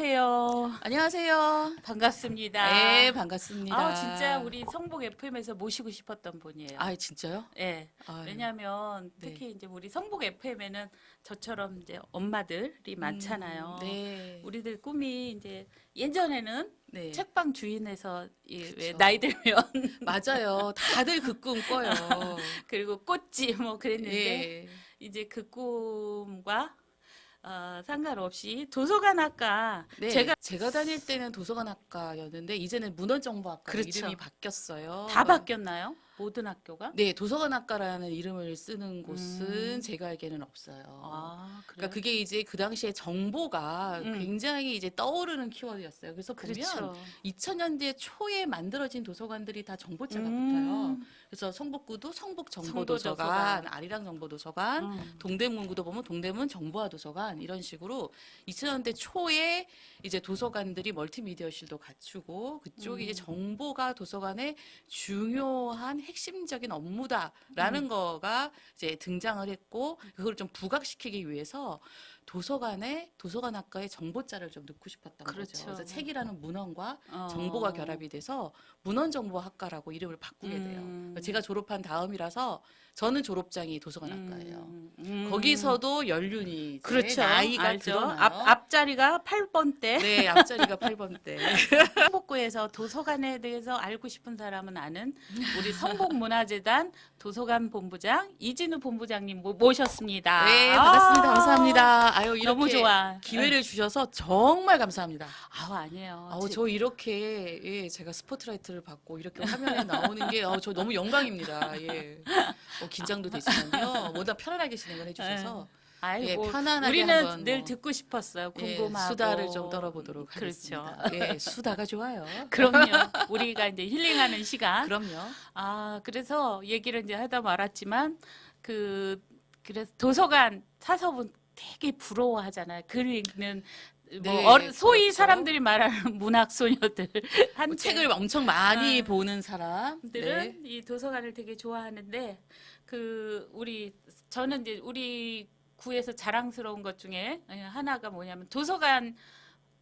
안녕하세요. 안녕하세요. 반갑습니다. 네, 반갑습니다. 아, 진짜 우리 성북 FM에서 모시고 싶었던 분이에요. 아, 진짜요? 네. 아유, 왜냐하면 네. 특히 이제 우리 성북 FM에는 저처럼 이제 엄마들이 많잖아요. 네. 우리들 꿈이 이제 예전에는 네. 책방 주인에서 왜 그쵸. 나이 들면 맞아요. 다들 그 꿈 꿔요. 그리고 꽃지 뭐 그랬는데 예. 이제 그 꿈과 상관없이 도서관학과 네. 제가 다닐 때는 도서관학과였는데 이제는 문헌정보학과로 그렇죠. 이름이 바뀌었어요. 다 바뀌었나요? 모든 학교가? 네, 도서관학과라는 이름을 쓰는 곳은 음. 제가 알기에는 없어요. 아, 그래요? 그러니까 그게 이제 그 당시에 정보가 음. 굉장히 이제 떠오르는 키워드였어요. 그래서 보면 그렇죠. 2000년대 초에 만들어진 도서관들이 다 정보자가 붙어요. 음. 그래서 성북구도 성북정보도서관, 정보도서관. 아리랑정보도서관, 동대문구도 보면 동대문 정보화도서관 이런 식으로 2000년대 초에 이제 도서관들이 멀티미디어실도 갖추고 그쪽이 이제 정보가 도서관의 중요한 핵심적인 업무다라는 거가 이제 등장을 했고 그걸 좀 부각시키기 위해서 도서관학과에 정보자를 좀 넣고 싶었던 그렇죠. 거죠. 그래서 책이라는 문헌과 어. 정보가 결합이 돼서 문헌정보학과라고 이름을 바꾸게 돼요. 제가 졸업한 다음이라서 저는 졸업장이 도서관학과예요. 거기서도 연륜이 이제 그렇죠. 나이가 알죠. 드러나요. 앞자리가 8번대. 네, 앞자리가 8번대. 성북구에서 도서관에 대해서 알고 싶은 사람은 아는 우리 성북문화재단 도서관 본부장 이진우 본부장님 모셨습니다. 네, 반갑습니다. 감사합니다. 아유, 이렇게 너무 좋아. 기회를 주셔서 정말 감사합니다. 아니에요. 저 이렇게 예, 제가 스포트라이트를 받고 이렇게 화면에 나오는 게 저 너무 영광입니다. 예. 긴장도 되지만요. 뭐다 편안하게 진행을 해주셔서 예, 아이고, 편안하게 우리는 한번 늘 뭐, 듣고 싶었어요. 예, 궁금하고. 수다를 좀 떨어보도록 그렇죠. 하겠습니다. 예, 수다가 좋아요. 그럼요. 우리가 이제 힐링하는 시간. 그럼요. 그래서 얘기를 이제 하다 말았지만 그래서 도서관 사서분 되게 부러워하잖아요. 글 읽는 네, 소위 그렇죠. 사람들이 말하는 문학 소녀들 뭐 한테 책을 엄청 많이 보는 사람. 들은 이 도서관을 되게 좋아하는데 저는 이제 우리 구에서 자랑스러운 것 중에 하나가 뭐냐면 도서관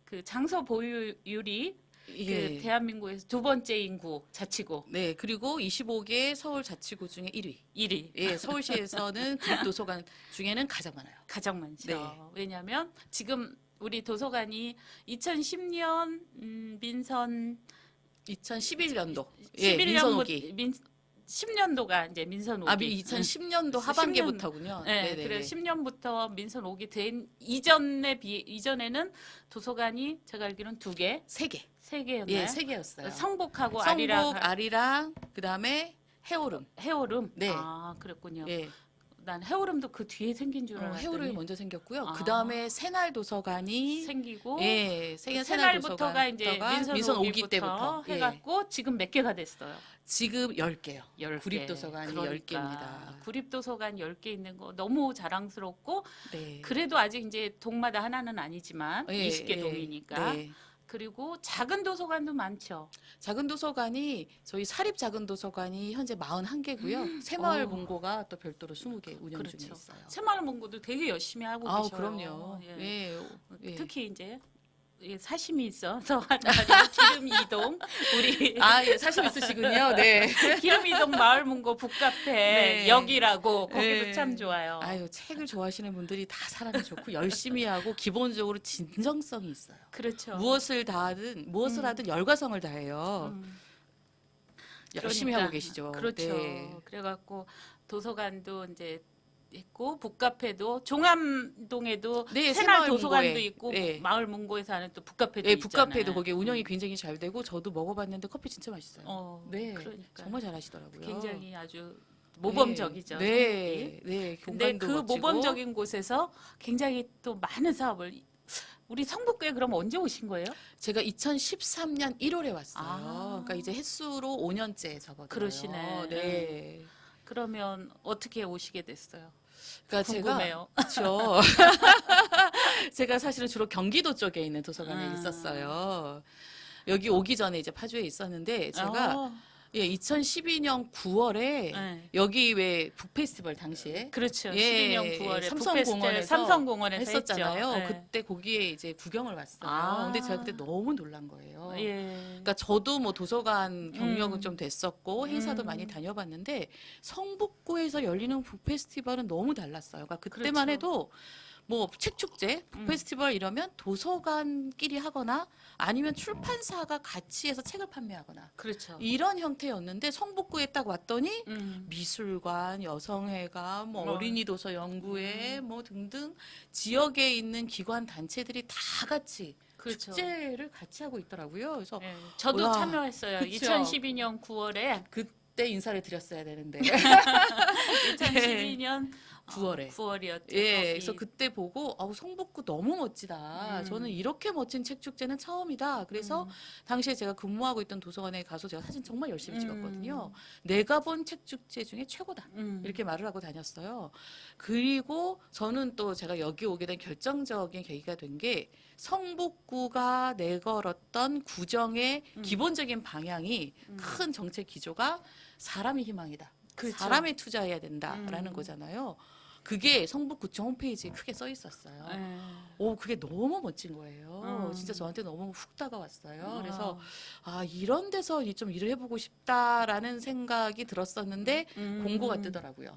그 장소 보유율이 예. 그 대한민국에서 두 번째 인구 자치구 네, 그리고 25개 서울 자치구 중에 1위. 1위 예, 서울시에서는 구립도서관 중에는 가장 많아요. 가장 많죠. 네. 왜냐하면 지금 우리 도서관이 2010년 민선 2011년도. 11년부터 10년도가 이제 민선 5기. 2010년도 하반기부터군요. 네, 네네네. 그래 10년부터 민선 5기 된 이전에는 도서관이 제가 알기로는 2개, 세 개. 3개였나요? 예, 세 개였어요. 성북하고 성북, 아리랑, 그다음에 해오름. 해오름. 네. 그랬군요. 예. 난 해오름도 그 뒤에 생긴 줄 알았더니 해오름이 먼저 생겼고요. 그다음에 새날 도서관이 생기고 예, 새날부터가 이제 민선 5기 5기 때부터 때부터 해갖고 지금 몇 개가 됐어요? 지금 10개요. 10개. 구립도서관이 그러니까 10개입니다. 구립도서관 10개 있는 거 너무 자랑스럽고 네. 그래도 아직 이제 동마다 하나는 아니지만 예, 20개 예, 동이니까 네. 그리고 작은 도서관도 많죠. 작은 도서관이 저희 사립 작은 도서관이 현재 41개고요. 새마을 본고가 또 별도로 20개 운영 중에 그렇죠. 있어요. 새마을 문고도 되게 열심히 하고 계셔요. 그럼요. 예. 예. 특히 이제 사심이 있어서 하는 기름 이동 우리 예, 사심 있으시군요. 네. 기름 이동 마을 문고 북카페 네. 역이라고 거기도 네. 참 좋아요. 책을 좋아하시는 분들이 다 사람이 좋고 열심히 하고 기본적으로 진정성이 있어요. 그렇죠. 무엇을 하든 열과성을 다해요. 열심히 그러니까, 하고 계시죠. 그렇죠. 네. 그래갖고 도서관도 이제 있고 북카페도 종암동에도 네, 새날 새마을 도서관도 문고에. 있고 네. 마을 문고에서 하는 또 북카페도 예, 있잖아요. 북카페도 거기 운영이 굉장히 잘 되고 저도 먹어봤는데 커피 진짜 맛있어요. 네, 그러니까 정말 잘하시더라고요. 굉장히 아주 모범적이죠. 네, 네. 근데 공간도 그 멋지고. 모범적인 곳에서 굉장히 또 많은 사업을 우리 성북구에 그럼 언제 오신 거예요? 제가 2013년 1월에 왔어요. 아. 그러니까 이제 횟수로 5년째 접어들어요. 그러시네. 네. 그러면 어떻게 오시게 됐어요? 그러니까 궁금해요. 그렇죠. 제가 사실은 주로 경기도 쪽에 있는 도서관에 있었어요. 여기 오기 전에 이제 파주에 있었는데 제가 예, 2012년 9월에 네. 여기 왜 북페스티벌 당시에 그렇죠. 예, 12년 9월에 삼성공원에서 삼성공원에서 했었잖아요. 했죠. 네. 그때 거기에 이제 구경을 왔어요. 아. 근데 제가 그때 너무 놀란 거예요. 예. 그러니까 저도 뭐 도서관 경력은 음. 좀 됐었고 행사도 많이 다녀봤는데 성북구에서 열리는 북페스티벌은 너무 달랐어요. 그러니까 그때만 그렇죠. 해도 뭐 책축제, 북페스티벌 이러면 도서관끼리 하거나 아니면 출판사가 같이 해서 책을 판매하거나 그렇죠. 이런 형태였는데 성북구에 딱 왔더니 음. 미술관, 여성회관, 뭐 뭐. 어린이 도서 연구회 뭐 등등 지역에 있는 기관 단체들이 다 같이 그렇죠. 축제를 같이 하고 있더라고요. 그래서 예. 저도 와, 참여했어요. 그쵸. 2012년 9월에 그때 인사를 드렸어야 되는데 2012년 9월에. 9월이었죠. 예, 그래서 그때 보고 성북구 너무 멋지다. 음. 저는 이렇게 멋진 책 축제는 처음이다. 그래서 당시에 제가 근무하고 있던 도서관에 가서 제가 사진 정말 열심히 찍었거든요. 내가 본 책 축제 중에 최고다. 이렇게 말을 하고 다녔어요. 그리고 저는 또 제가 여기 오게 된 결정적인 계기가 된 게 성북구가 내걸었던 구정의 기본적인 방향이 큰 정책 기조가 사람이 희망이다. 그렇죠. 사람에 투자해야 된다라는 거잖아요. 그게 성북구청 홈페이지에 크게 써 있었어요. 예. 오, 그게 너무 멋진 거예요. 진짜 저한테 너무 훅 다가왔어요. 그래서 이런 데서 좀 일을 해보고 싶다라는 생각이 들었었는데 공고가 뜨더라고요.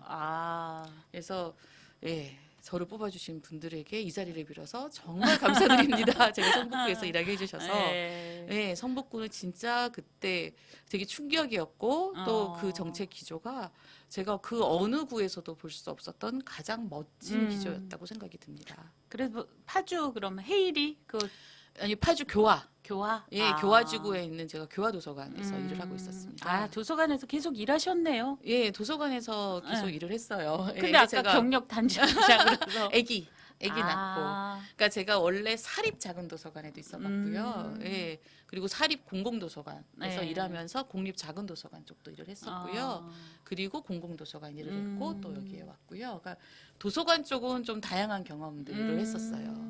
그래서 예. 저를 뽑아주신 분들에게 이 자리를 빌어서 정말 감사드립니다. 제가 성북구에서 일하게 해주셔서. 네, 성북구는 진짜 그때 되게 충격이었고 또 그 정책 기조가 제가 그 어느 구에서도 볼 수 없었던 가장 멋진 기조였다고 생각이 듭니다. 그래서 파주 그럼 헤이리 그 아니 파주 교화. 교화? 예, 교화지구에 있는 제가 교화도서관에서 일을 하고 있었습니다. 도서관에서 계속 일하셨네요. 예, 도서관에서 계속 일을 했어요. 근데 예, 아까 제가 경력 단절이라 그래서 아기 낳고. 그러니까 제가 원래 사립 작은 도서관에도 있어봤고요. 예. 그리고 사립 공공도서관에서 네. 일하면서 공립 작은 도서관 쪽도 일을 했었고요. 그리고 공공도서관 일을 했고 또 여기에 왔고요. 그러니까 도서관 쪽은 좀 다양한 경험들을 했었어요.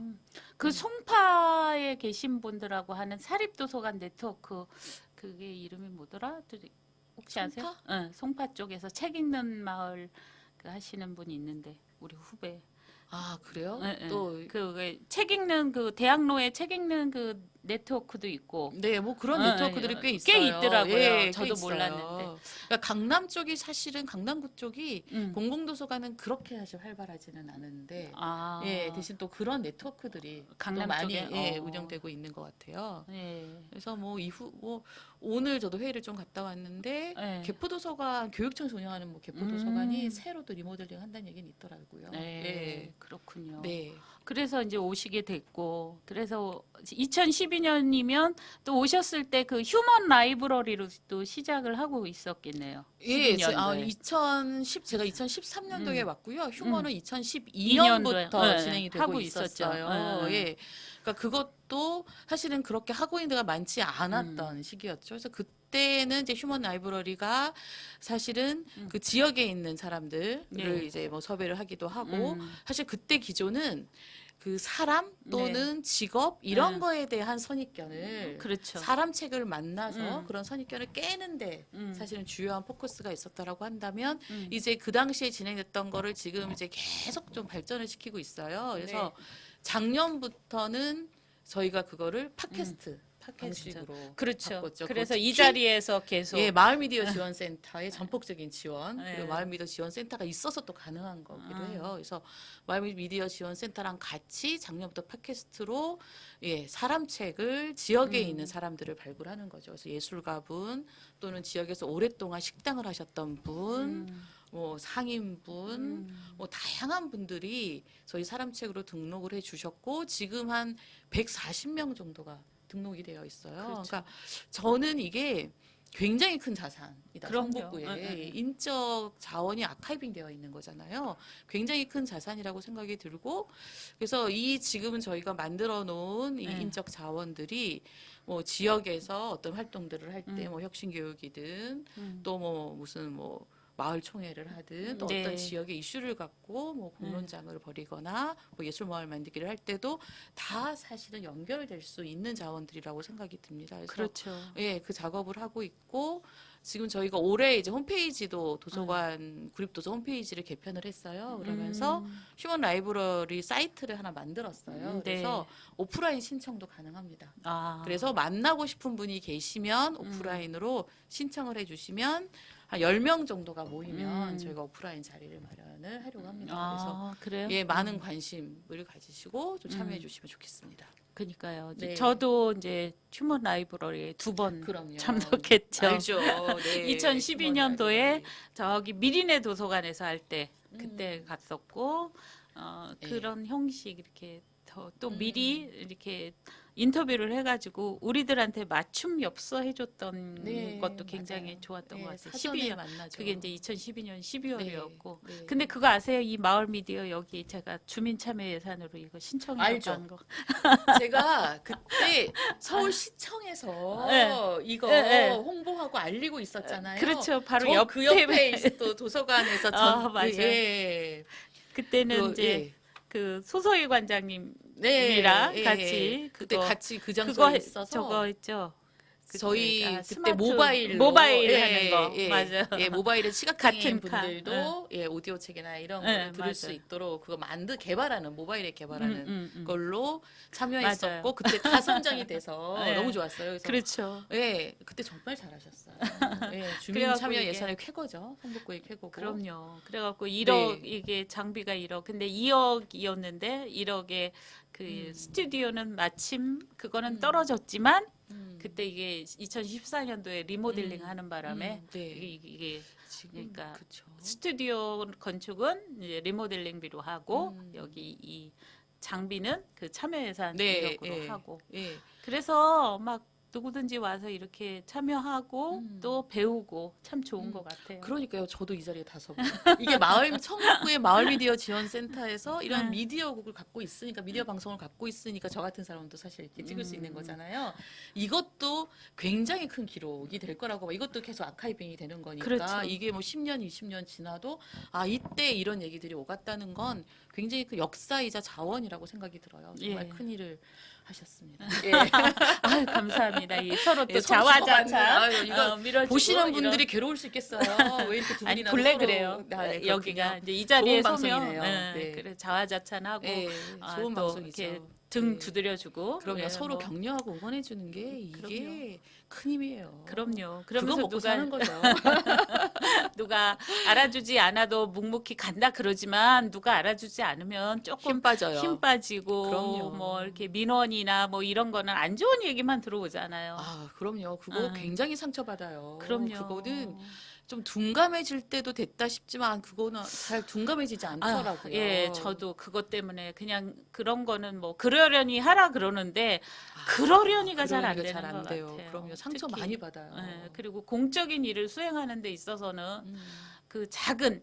그 송파에 계신 분들하고 하는 사립도서관 네트워크 그게 이름이 뭐더라? 혹시 아세요? 송파? 응, 송파 쪽에서 책 읽는 마을 그 하시는 분이 있는데 우리 후배. 아, 그래요? 네, 네. 또 책 읽는 그 대학로에 책 읽는 그 네트워크도 있고. 네, 뭐 그런 네, 네트워크들이 꽤 꽤 있어요. 있더라고요. 예, 저도 꽤 있어요. 몰랐는데. 그러니까 강남 쪽이 사실은 강남구 쪽이 공공도서관은 그렇게 사실 활발하지는 않은데 예, 대신 또 그런 네트워크들이 강남 또 많이 쪽에? 예, 운영되고 있는 것 같아요. 예. 그래서 뭐 이후 뭐 오늘 저도 회의를 좀 갔다 왔는데 네. 개포도서관 교육청에서 운영하는 뭐 개포도서관이 새로 또 리모델링 한다는 얘기는 있더라고요. 네, 그렇군요. 네. 그래서 이제 오시게 됐고, 그래서 2012년이면 또 오셨을 때 그 휴먼 라이브러리로 또 시작을 하고 있었겠네요. 예, 12년도에. 제가 2013년도에 왔고요. 휴머는 2012년도에 2012년부터 진행이 되고 하고 있었어요. 있었죠. 예. 그러니까 그것도 사실은 그렇게 하고 있는 데가 많지 않았던 시기였죠. 그래서 그때는 이제 휴먼 라이브러리가 사실은 그 지역에 있는 사람들을 네. 이제 뭐 섭외를 하기도 하고 사실 그때 기조는 그 사람 또는 직업 이런 거에 대한 선입견을 그렇죠. 사람 책을 만나서 그런 선입견을 깨는데 사실은 주요한 포커스가 있었다라고 한다면 이제 그 당시에 진행됐던 거를 지금 이제 계속 좀 발전을 시키고 있어요. 그래서 작년부터는 저희가 그거를 팟캐스트 방식으로 그렇죠. 바꿨죠. 그래서 그 이 자리에서 계속 예, 마을미디어 지원센터의 전폭적인 지원, 네. 그리고 마을미디어 지원센터가 있어서 또 가능한 거기도 해요. 그래서 마을미디어 지원센터랑 같이 작년부터 팟캐스트로 예, 사람 책을 지역에 있는 사람들을 발굴하는 거죠. 그래서 예술가분 또는 지역에서 오랫동안 식당을 하셨던 분, 뭐 상인분, 뭐 다양한 분들이 저희 사람 책으로 등록을 해주셨고 지금 한 140명 정도가 등록이 되어 있어요. 그렇죠. 그러니까 저는 이게 굉장히 큰 자산이다. 그럼요. 성북구에 인적 자원이 아카이빙 되어 있는 거잖아요. 굉장히 큰 자산이라고 생각이 들고 그래서 이 지금은 저희가 만들어 놓은 이 인적 자원들이 뭐 지역에서 어떤 활동들을 할 때 뭐 혁신 교육이든 또 뭐 무슨 뭐 마을 총회를 하든 또 네. 어떤 지역의 이슈를 갖고 뭐 공론장을 벌이거나 뭐 예술 마을 만들기를 할 때도 다 사실은 연결될 수 있는 자원들이라고 생각이 듭니다. 그래서 그렇죠. 예, 그 작업을 하고 있고 지금 저희가 올해 이제 홈페이지도 도서관 구립도서 홈페이지를 개편을 했어요. 그러면서 휴먼 라이브러리 사이트를 하나 만들었어요. 네. 그래서 오프라인 신청도 가능합니다. 아. 그래서 만나고 싶은 분이 계시면 오프라인으로 신청을 해주시면 한 10명 정도가 모이면 저희가 오프라인 자리를 마련을 하려고 합니다. 그래서 아, 그래요? 예, 많은 관심을 가지시고 좀 참여해 주시면 좋겠습니다. 그러니까요. 네. 저도 이제 휴먼 라이브러리에 2번 그럼요. 참석했죠. 알죠. 네. 2012년도에 저기 미리네 도서관에서 할 때 그때 갔었고 네. 그런 형식 이렇게 또 미리 이렇게 인터뷰를 해가지고 우리들한테 맞춤 엽서 해줬던 네, 것도 굉장히 맞아요. 좋았던 네, 것 같아요. 사전에 12년 만나죠. 그게 이제 2012년 12월이었고. 네, 네. 근데 그거 아세요? 이 마을 미디어 여기 제가 주민 참여 예산으로 이거 신청해서 알죠. 한 거. 제가 그때 서울시청에서 네. 이거 네. 홍보하고 알리고 있었잖아요. 그렇죠. 바로 저 옆에 그 옆에 또 도서관에서 맞아요. 예. 그때는 그, 이제 예. 그 소서일 관장님이랑 네, 예, 같이 그때 그거 같이 그 그거 장소에 있어서 저거 있죠. 저희 그때, 그때 스마트 모바일 하는 거 맞아. 예, 모바일에 같은 시각장애인 칸, 분들도 예, 오디오 책이나 이런 네, 거를 들을 수 맞아요. 있도록 그거 개발하는 모바일에 개발하는 걸로 맞아요. 참여했었고 그때 다 선정이 돼서 네. 너무 좋았어요. 그래서 그렇죠. 예, 그때 정말 잘하셨어요. 예, 주민 그래갖고 참여 이게- 예산의 쾌거죠. 성북구의 쾌거고. 그럼요. 그래갖고 1억 네. 이게 장비가 1억. 근데 2억이었는데 1억에 그 스튜디오는 마침 그거는 떨어졌지만 그때 이게 2014년도에 리모델링 하는 바람에 네. 이게 지금 그러니까 그쵸. 스튜디오 건축은 이제 리모델링비로 하고 여기 이 장비는 그 참여 예산 네, 1억으로 예, 하고 예. 그래서 막 누구든지 와서 이렇게 참여하고 음. 또 배우고 참 좋은 것 같아요. 그러니까요. 저도 이 자리에 다서 이게 성북구의 마을 미디어 지원센터에서 이런 미디어국을 갖고 있으니까 미디어 방송을 갖고 있으니까 저 같은 사람도 사실 이렇게 찍을 수 있는 거잖아요. 이것도 굉장히 큰 기록이 될 거라고 봐. 이것도 계속 아카이빙이 되는 거니까 그렇죠. 이게 뭐 10년, 20년 지나도 이때 이런 얘기들이 오갔다는 건 굉장히 그 역사이자 자원이라고 생각이 들어요. 정말 예. 큰 일을 하셨습니다. 예. 아유, 감사합니다. 이 서로 또 예, 서로 자화자찬 주고받는, 이거 밀어주고 보시는 이런- 분들이 괴로울 수 있겠어요. 왜 이렇게 두 아니 분이나 본래 서로- 그래요. 네, 여기가 그렇군요. 이제 이 자리에 좋은 서면 방송이네요. 네. 그래 자화자찬하고 예, 좋은 또 방송이죠. 이렇게 등 네. 두드려주고 그럼요. 예, 서로 뭐, 격려하고 응원해 주는 게 이게 그럼요. 큰 힘이에요. 그럼요. 그거 그러면서 먹고 누가 사는 거죠. 누가 알아주지 않아도 묵묵히 간다 그러지만 누가 알아주지 않으면 조금 힘 빠져요. 힘 빠지고 그럼요. 뭐 이렇게 민원이나 뭐 이런 거는 안 좋은 얘기만 들어오잖아요. 그럼요. 그거 아. 굉장히 상처받아요. 그럼요. 그거는 좀 둔감해질 때도 됐다 싶지만 그거는 잘 둔감해지지 않더라고요. 예, 저도 그것 때문에 그냥 그런 거는 뭐 그러려니 하라 그러는데 그러려니가 잘 안 되는 잘안 것 돼요. 같아요. 그럼요. 상처 특히, 많이 받아요. 예, 그리고 공적인 일을 수행하는 데 있어서는 음. 그 작은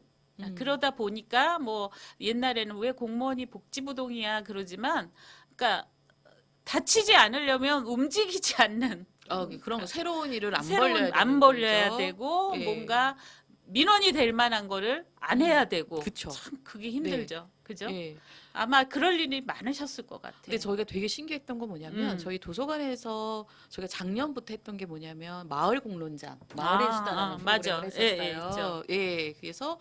그러다 보니까 뭐 옛날에는 왜 공무원이 복지부동이야 그러지만 그러니까 다치지 않으려면 움직이지 않는 그런 거 새로운 일을 안 새로운 벌려야 안 되는 벌려야 거죠. 되고 예. 뭔가 민원이 될 만한 거를 안 해야 되고 그쵸. 참 그게 힘들죠. 그죠? 예. 아마 그럴 일이 많으셨을 것 같아요. 근데 저희가 되게 신기했던 건 뭐냐면 저희 도서관에서 저희가 작년부터 했던 게 뭐냐면 마을 공론장, 마을의 수다라는 맞아. 프로그램을 예, 했었어요. 있죠. 예, 그래서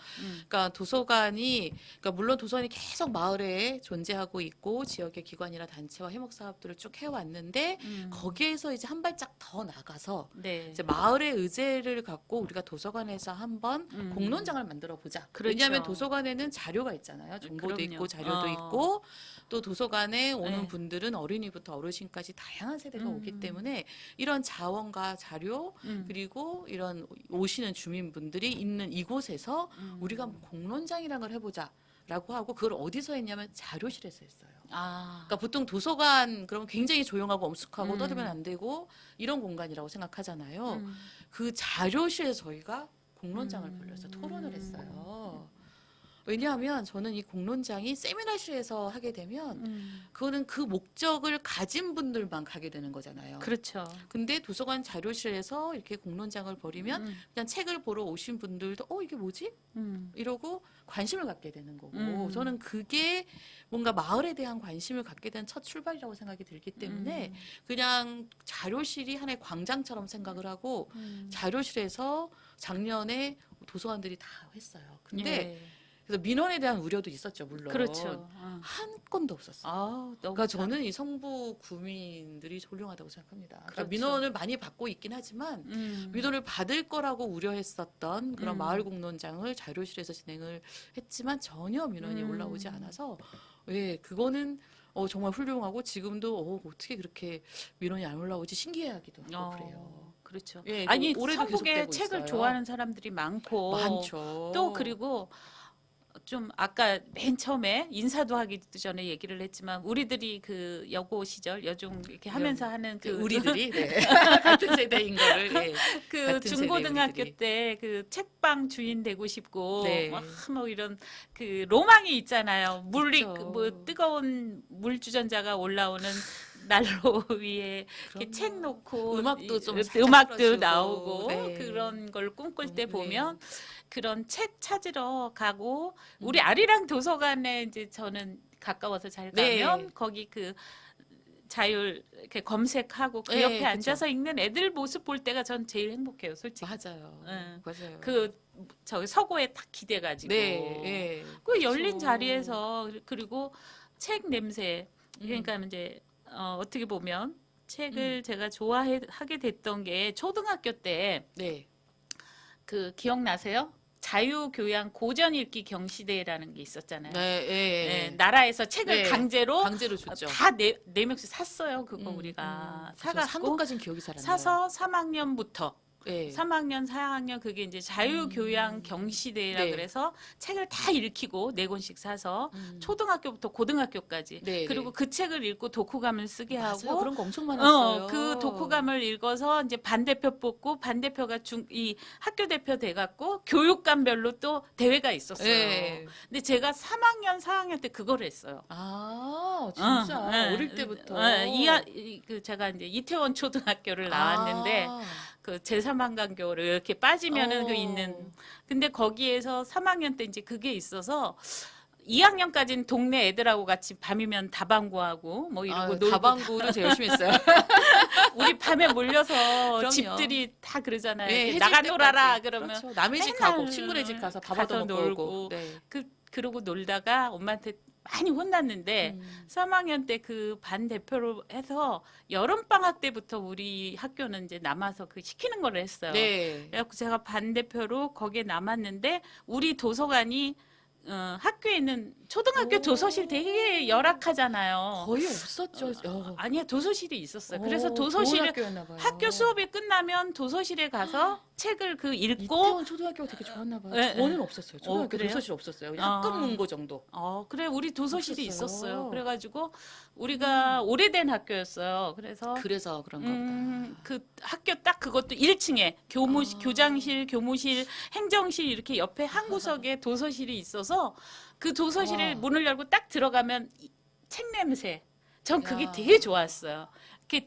그러니까 그러니까 물론 도서관이 계속 마을에 존재하고 있고 지역의 기관이나 단체와 해목 사업들을 쭉 해왔는데 거기에서 이제 한 발짝 더 나가서 네. 이제 마을의 의제를 갖고 우리가 도서관에서 한번 공론장을 만들어 보자. 그렇죠. 왜냐하면 도서관에는 자료가 있잖아요. 정보도 그럼요. 있고 자료도 있고 또 도서관에 오는 분들은 어린이부터 어르신까지 다양한 세대가 오기 때문에 이런 자원과 자료 그리고 이런 오시는 주민분들이 있는 이곳에서 우리가 한번 공론장이라는 걸 해보자라고 하고 그걸 어디서 했냐면 자료실에서 했어요. 그러니까 보통 도서관 그러면 굉장히 조용하고 엄숙하고 떠들면 안 되고 이런 공간이라고 생각하잖아요. 그 자료실에서 저희가 공론장을 벌려서 토론을 했어요. 왜냐하면 저는 이 공론장이 세미나실에서 하게 되면 그거는 그 목적을 가진 분들만 가게 되는 거잖아요. 그렇죠. 근데 도서관 자료실에서 이렇게 공론장을 벌이면 그냥 책을 보러 오신 분들도 이게 뭐지? 이러고 관심을 갖게 되는 거고 음. 저는 그게 뭔가 마을에 대한 관심을 갖게 된 첫 출발이라고 생각이 들기 때문에 그냥 자료실이 하나의 광장처럼 생각을 하고 자료실에서 작년에 도서관들이 다 했어요. 근데 예. 그래서 민원에 대한 우려도 있었죠, 물론. 그렇죠. 한 건도 없었어요. 너무 그러니까 저는 이 성북 구민들이 훌륭하다고 생각합니다. 그러니까 그렇죠. 민원을 많이 받고 있긴 하지만 민원을 받을 거라고 우려했었던 그런 마을 공론장을 자료실에서 진행을 했지만 전혀 민원이 올라오지 않아서 예, 그거는 정말 훌륭하고 지금도 어떻게 그렇게 민원이 안 올라오지 신기해하기도 하고 그래요. 그렇죠. 예, 아니 올해도 성북에 계속되고 책을 있어요. 좋아하는 사람들이 많고 많죠. 또 그리고 좀 아까 맨 처음에 인사도 하기 전에 얘기를 했지만 우리들이 그 여고 시절 여중 이렇게 하면서 하는 그 우리들이 네. 같은 세대인 거를 예. 그 같은 세대 중고등학교 우리들이. 때 그 책방 주인 되고 싶고 네. 뭐 이런 그 로망이 있잖아요. 물이 있죠. 뭐 뜨거운 물 주전자가 올라오는 난로 위에 이렇게 그럼요. 책 놓고 음악도 좀 살짝 음악도 틀어주고. 나오고 네. 그런 걸 꿈꿀 때 네. 보면 그런 책 찾으러 가고 우리 아리랑 도서관에 이제 저는 가까워서 잘 가면 네. 거기 그 자율 이렇게 검색하고 그 네, 옆에 그쵸. 앉아서 읽는 애들 모습 볼 때가 전 제일 행복해요, 솔직히. 맞아요. 응. 맞아요. 그 저기 서고에 딱 기대가지고 네. 네. 그 열린 그쵸. 자리에서 그리고 책 냄새 그러니까 이제 어떻게 보면 책을 제가 좋아하게 됐던 게 초등학교 때 네. 그 기억나세요? 자유교양 고전 읽기 경시대회라는 게 있었잖아요. 네. 예. 네, 나라에서 책을 네. 강제로 줬죠. 다 네 명씩 샀어요. 그거 우리가 사갖고 산도까지는 기억이 잘 안 나요. 사서 3학년부터 네. 3학년, 4학년 그게 이제 자유교양 경시대회라 네. 그래서 책을 다 읽히고 네 권씩 사서 초등학교부터 고등학교까지 네, 그리고 네. 그 책을 읽고 독후감을 쓰게 맞아요. 하고 그런 거 엄청 많았어요. 그 독후감을 읽어서 이제 반대표 뽑고 반대표가 이 학교 대표 돼갖고 교육감별로 또 대회가 있었어요. 네. 근데 제가 3학년, 4학년 때 그걸 했어요. 진짜 네. 어릴 때부터. 그 제가 이제 이태원 초등학교를 나왔는데 그 제3한강교를 이렇게 빠지면은 그 있는 근데 거기에서 3학년 때 이제 그게 있어서 2학년까지는 동네 애들하고 같이 밤이면 다방구하고 뭐 이러고 놀고 다방구를 제일 열심히 했어요. 우리 밤에 몰려서 그럼요. 집들이 다 그러잖아요. 네, 이렇게 해질 나가 때까지. 놀아라 그러면 그렇죠. 남의 집 맨날 가고 친구네 집 가서 밥 가서 얻어 먹고 오고. 네. 그러고 놀다가 엄마한테 많이 혼났는데 3학년 때 그 반 대표로 해서 여름 방학 때부터 우리 학교는 이제 남아서 그 시키는 걸 했어요. 네. 그래갖고 제가 반 대표로 거기에 남았는데 우리 도서관이 학교에 있는 초등학교 도서실 되게 열악하잖아요. 거의 없었죠. 아니야 도서실이 있었어요. 그래서 도서실에 학교 수업이 끝나면 도서실에 가서 책을 그 읽고 이태원 초등학교가 되게 좋았나 봐요. 네, 저는 없었어요. 초등학교 그래요? 도서실 없었어요. 그냥 학급 문고 정도. 그래 우리 도서실이 없었어요. 있었어요. 그래가지고 우리가 오래된 학교였어요. 그래서 그런가 보다. 그 학교 딱 그것도 1층에 교장실, 교무실, 행정실 이렇게 옆에 한 구석에 도서실이 있어서 그 도서실에 문을 열고 딱 들어가면 책 냄새. 전 그게 되게 좋았어요.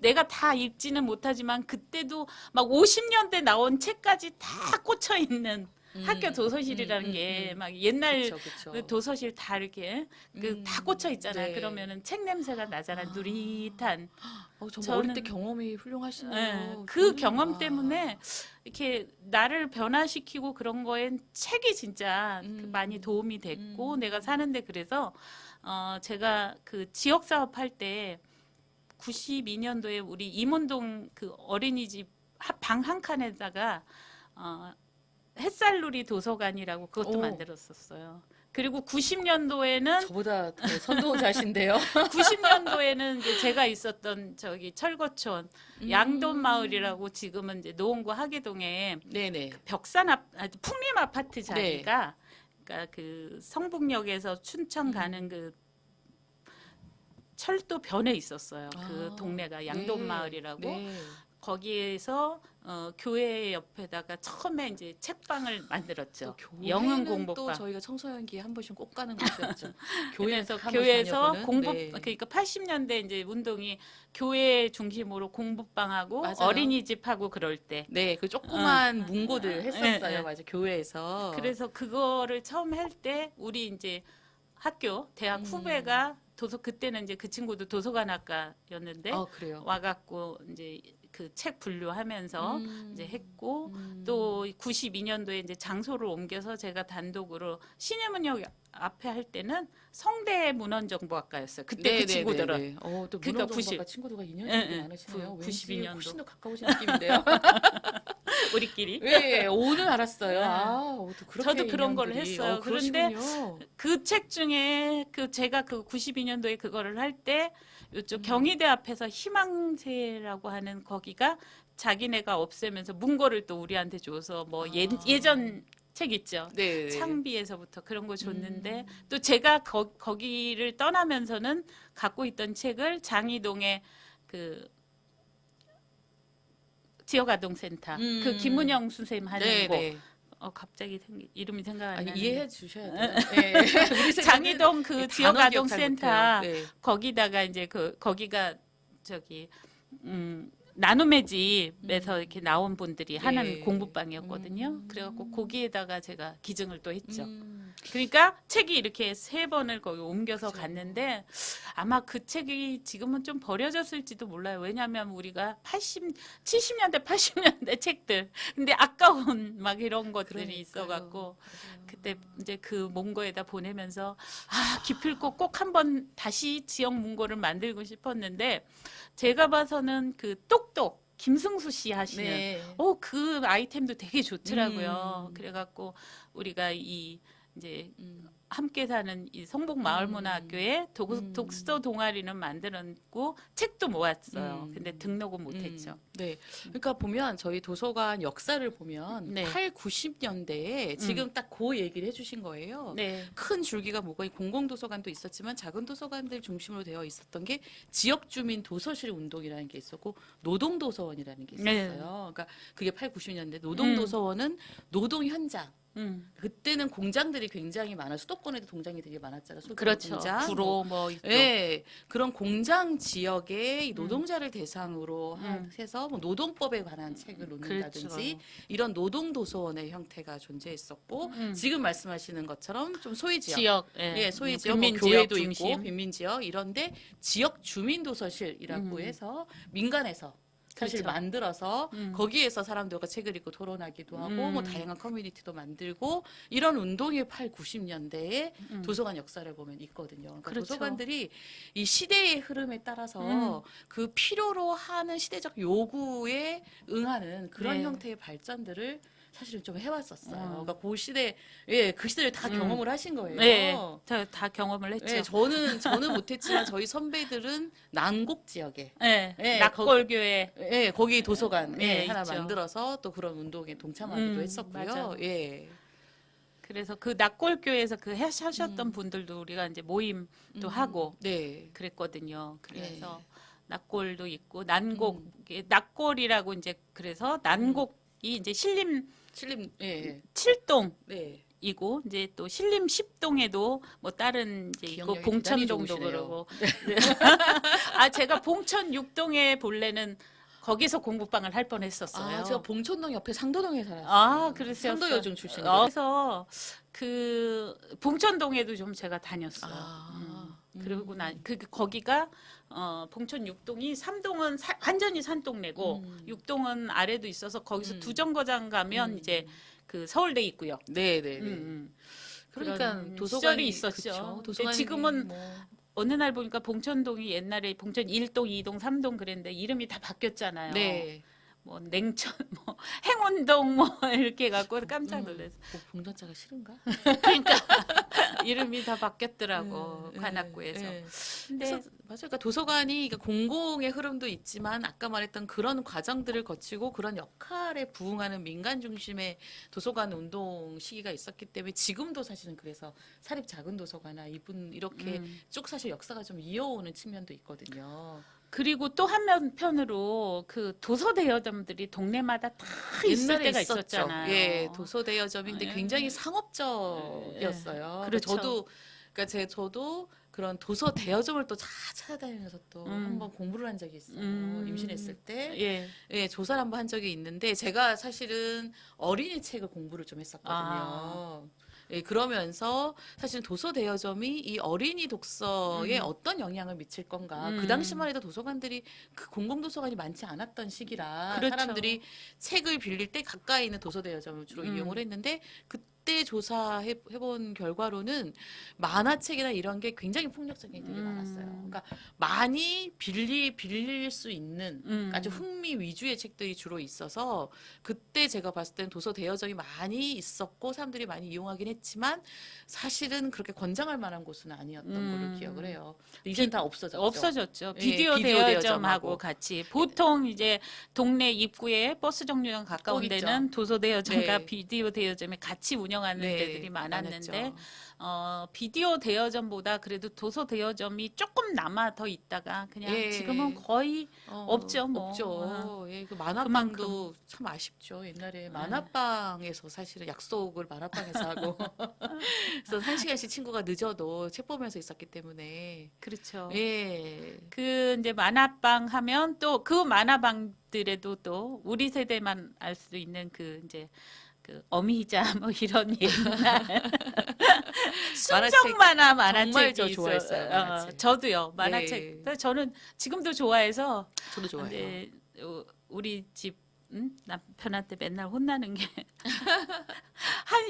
내가 다 읽지는 못하지만 그때도 막 50년대 나온 책까지 다 꽂혀 있는 학교 도서실이라는 게 막 옛날 그쵸. 그 도서실 다 이렇게 다 꽂혀 있잖아요. 네. 그러면은 책 냄새가 나잖아요. 누릿한. 정말 어릴 때 경험이 훌륭하시네요. 그 경험 때문에 이렇게 나를 변화시키고 그런 거엔 책이 진짜 많이 도움이 됐고 내가 사는데 그래서 제가 그 지역 사업 할 때 92년도에 우리 임원동 그 어린이집 방 한 칸에다가 햇살놀이 도서관이라고 그것도 만들었었어요. 그리고 90년도에는 저보다 더 선도자신데요. 90년도에는 이제 제가 있었던 저기 철거촌 양돈마을이라고 지금은 이제 노원구 하계동에 네네. 벽산 풍림 아파트 자리가 그러니까 그 성북역에서 춘천 가는 그 철도 변에 있었어요. 그 동네가 양돈마을이라고. 네. 거기에서 교회 옆에다가 처음에 이제 책방을 만들었죠. 또 영흥 교회는 또 공부방. 저희가 청소년기에 한 번씩 꼭 가는 곳이었죠. 그래서 한번 교회에서 다녀보는? 공부 네. 그러니까 80년대 이제 운동이 교회 중심으로 공부방하고 맞아요. 어린이집하고 그럴 때. 네, 그 조그만 문고들 예, 했었어요. 예. 맞아, 교회에서. 그래서 그거를 처음 할 때 우리 이제 학교 대학 후배가 그때는 이제 그 친구도 도서관학과였는데 그래요. 와갖고 이제 그 책 분류하면서 이제 했고 음. 또 92년도에 이제 장소를 옮겨서 제가 단독으로 신예문역 앞에 할 때는 성대 문헌정보학과였어요. 그때 그 친구들은. 또 그러니까 문헌정보가 친구들과 인연이 예, 되게 예. 많으시네요. 왠지 92년도. 훨씬 더 가까우신 느낌인데요. 우리끼리. 예, 오늘 알았어요. 네. 또 그렇게 저도 그런 걸 인연들이. 했어요. 그러시군요. 그 책 중에 제가 그 92년도에 그거를 할 때 이쪽 경희대 앞에서 희망새라고 하는 거기가 자기네가 없애면서 문고를 또 우리한테 줘서 뭐 예전 책 있죠. 네. 창비에서부터 그런 거 줬는데 또 제가 거기를 떠나면서는 갖고 있던 책을 장이동에 그 지역아동센터 그 김은영 선생님 하는 네. 거 갑자기 이름이 생각 안 나는데 이해해 주셔야 돼요. 네. 우리 장이동 그 단어 지역 기억 잘 아동센터 못해요. 네. 거기다가 이제 거기가 저기 나눔의 집에서 이렇게 나온 분들이 하는 공부방이었거든요. 그래갖고 거기에다가 제가 기증을 또 했죠. 그러니까 책이 이렇게 3번을 거기 옮겨서 갔는데 아마 그 책이 지금은 좀 버려졌을지도 몰라요. 왜냐하면 우리가 70년대, 80년대 책들. 근데 아까운 막 이런 것들이 있어갖고 그때 이제 그 문고에다 보내면서 기필코 꼭 한번 다시 지역 문고를 만들고 싶었는데 제가 봐서는 그 똑똑 김승수 씨 하시는 그 아이템도 되게 좋더라고요. 그래갖고 우리가 이제 함께 사는 이 성북 마을문화학교에 독서 동아리는 만들었고 책도 모았어요. 근데 등록은 못했죠. 네. 그러니까 보면 저희 도서관 역사를 보면 네. 8, 90년대에 지금 딱 그 얘기를 해주신 거예요. 네. 큰 줄기가 뭐가 공공도서관도 있었지만 작은 도서관들 중심으로 되어 있었던 게 지역주민 도서실 운동이라는 게 있었고 노동도서원이라는 게 있었어요. 네. 그러니까 그게 8, 90년대 노동도서원은 노동 현장. 그때는 공장들이 굉장히 많아 수도권에도 공장이 되게 많았잖아요. 그렇죠. 공장, 구로 뭐 있고. 네, 그런 공장 지역의 이 노동자를 대상으로 해서 뭐 노동법에 관한 책을 놓는다든지 그렇죠. 이런 노동 도서원의 형태가 존재했었고 지금 말씀하시는 것처럼 좀 소위 지역, 소위 지역, 뭐 교회도 중심. 있고 빈민 지역 이런데 지역 주민 도서실이라고 해서 민간에서 사실 그렇죠. 만들어서 거기에서 사람들과 책을 읽고 토론하기도 하고 뭐 다양한 커뮤니티도 만들고 이런 운동이 8, 90년대에 도서관 역사를 보면 있거든요. 그러니까 그렇죠. 도서관들이 이 시대의 흐름에 따라서 그 필요로 하는 시대적 요구에 응하는 그런 네. 형태의 발전들을 사실은 좀 해왔었어요. 그러니까 그 시대를 다 경험을 하신 거예요. 네, 다 경험을 했죠. 네, 저는 못했지만 저희 선배들은 난곡 지역에 낙골교회 거기 도서관 하나 있죠. 만들어서 또 그런 운동에 동참하기도 했었고요. 맞아. 예. 그래서 그 낙골교회에서 하셨던 분들도 우리가 이제 모임도 하고 네. 그랬거든요. 그래서 낙골도 있고 낙골이라고 이제 그래서 난곡이 이제 신림 7동 네. 이고 이제 또 신림 10동에도 뭐 다른 이제 있고 기억력이 봉천동도 대단히 좋으시네요. 그러고 제가 봉천 6동에 본래는 거기서 공부방을 할 뻔했었어요. 제가 봉천동 옆에 상도동에 살았어요. 그러세요. 상도여중 출신이에요. 그래서 그 봉천동에도 좀 제가 다녔어요. 그리고 거기가 봉천 6동이 3동은 완전히 산동네고 6동은 아래도 있어서 거기서 두 정거장 가면 이제 그 서울대 있고요. 네. 그러니까 시절이 도서관이 있었죠. 도서관이 지금은 어느 날 보니까 봉천동이 옛날에 봉천 1동, 2동, 3동 그랬는데 이름이 다 바뀌었잖아요. 네. 뭐 냉천, 뭐 행운동 뭐 이렇게 해갖고 깜짝 놀랐어요. 봉전자가 싫은가? 그러니까 이름이 다 바뀌었더라고 관악구에서. 근데 맞아요. 그러니까 도서관이 공공의 흐름도 있지만 아까 말했던 그런 과정들을 거치고 그런 역할에 부응하는 민간 중심의 도서관 운동 시기가 있었기 때문에 지금도 사실은 그래서 사립 작은 도서관이나 이렇게 쭉 사실 역사가 좀 이어오는 측면도 있거든요. 그리고 또 한편으로 그 도서 대여점들이 동네마다 다 있을 옛날에 때가 있었죠. 있었잖아요. 예, 도서 대여점이 근데 예. 굉장히 상업적이었어요. 그렇죠. 저도 그런 도서 대여점을 또 찾아다니면서 또 한번 공부를 한 적이 있어요. 임신했을 때. 예. 예, 조사를 한번 한 적이 있는데 제가 사실은 어린이 책을 공부를 좀 했었거든요. 아. 예, 그러면서 사실 도서 대여점이 이 어린이 독서에 어떤 영향을 미칠 건가. 그 당시만 해도 도서관들이 그 공공도서관이 많지 않았던 시기라 그렇죠. 사람들이 책을 빌릴 때 가까이 있는 도서 대여점을 주로 이용을 했는데 그때 조사해본 결과로는 만화책이나 이런 게 굉장히 폭력적인 게 되게 많았어요. 그러니까 많이 빌릴 수 있는 아주 흥미 위주의 책들이 주로 있어서 그때 제가 봤을 때는 도서 대여점이 많이 있었고 사람들이 많이 이용하긴 했지만 사실은 그렇게 권장할 만한 곳은 아니었던 걸로 기억을 해요. 이제는 다 없어졌죠. 없어졌죠. 예, 비디오 비디오 대여점하고 대여점하고. 같이 보통 이제 동네 입구에 버스 정류장 가까운 꼭 있죠. 데는 도서 대여점과 네. 비디오 대여점이 같이 운영하는 네, 데들이 많았는데 많았죠. 비디오 대여점보다 그래도 도서 대여점이 조금 남아 더 있다가 그냥 예. 지금은 거의 없죠. 뭐. 없죠. 예, 그 그만큼. 만화방도 참 아쉽죠. 옛날에 만화방에서 사실은 약속을 만화방에서 하고 그래서 1시간씩 친구가 늦어도 책 보면서 있었기 때문에 그렇죠. 예. 그 이제 만화방 하면 또 그 만화방들에도 또 우리 세대만 알 수 있는 그 이제 그 어미자 뭐 이런 옛날 순정 만화 만화책이 정말 저 있어요. 좋아했어요, 만화책. 저도요 만화책. 네. 그래서 저는 지금도 좋아해서 저도 좋아해요. 근데 우리 집 남편한테 맨날 혼나는 게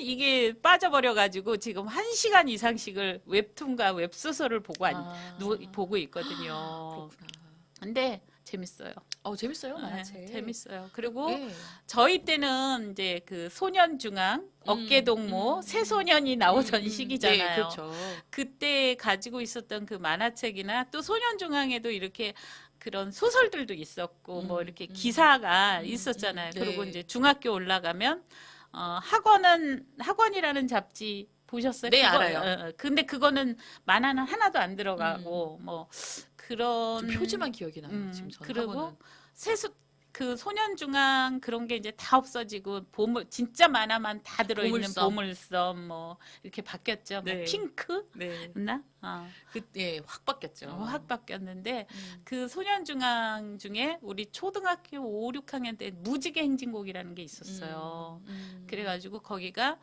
이게 빠져버려 가지고 지금 1시간 이상씩을 웹툰과 웹소설을 보고 있거든요. 그렇구나. 근데 재밌어요. 재밌어요, 만화책. 네, 재밌어요. 그리고 예. 저희 때는 이제 그 소년중앙, 어깨동무, 새소년이 나오던 시기잖아요. 네, 그렇죠. 그때 가지고 있었던 그 만화책이나 또 소년중앙에도 이렇게 그런 소설들도 있었고 뭐 이렇게 기사가 있었잖아요. 네. 그리고 이제 중학교 올라가면 학원이라는 잡지 보셨어요? 네, 알아요. 근데 그거는 만화는 하나도 안 들어가고 뭐 그런 좀 표지만 기억이 나요. 지금 전 그리고 학원은. 그 소년중앙 그런 게 이제 다 없어지고 진짜 만화만 다 들어있는 보물섬 뭐 이렇게 바뀌었죠. 뭐 네. 핑크? 네. 나? 예, 확 바뀌었죠. 확 바뀌었는데 그 소년중앙 중에 우리 초등학교 5, 6학년 때 무지개 행진곡이라는 게 있었어요. 그래가지고 거기가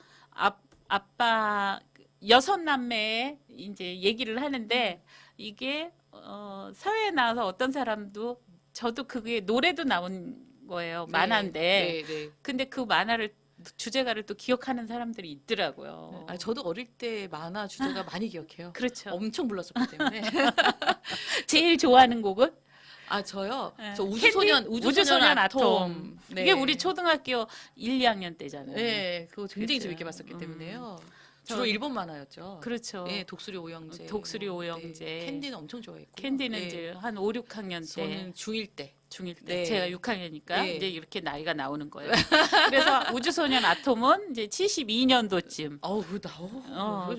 아빠 6남매의 이제 얘기를 하는데 이게 사회에 나와서 어떤 사람도 저도 그게 노래도 나온 거예요. 만화인데. 네, 네. 근데 그 만화를 주제가를 또 기억하는 사람들이 있더라고요. 저도 어릴 때 만화 주제가 많이 기억해요. 그렇죠. 엄청 불렀었기 때문에. 제일 좋아하는 곡은? 저요. 네. 저 우주소년 아톰. 네. 이게 우리 초등학교 1, 2학년 때잖아요. 네, 그거 굉장히 그렇죠. 재밌게 봤었기 때문에요. 주로 일본 만화였죠. 그렇죠. 예, 독수리 오영재. 독수리 오영재. 네, 캔디는 엄청 좋아했고. 캔디는 이제 한 5, 6학년 때. 저는 중1 때. 중1 때. 네. 제가 6학년이니까 네. 이제 이렇게 나이가 나오는 거예요. 그래서 우주소년 아톰은 이제 72년도쯤.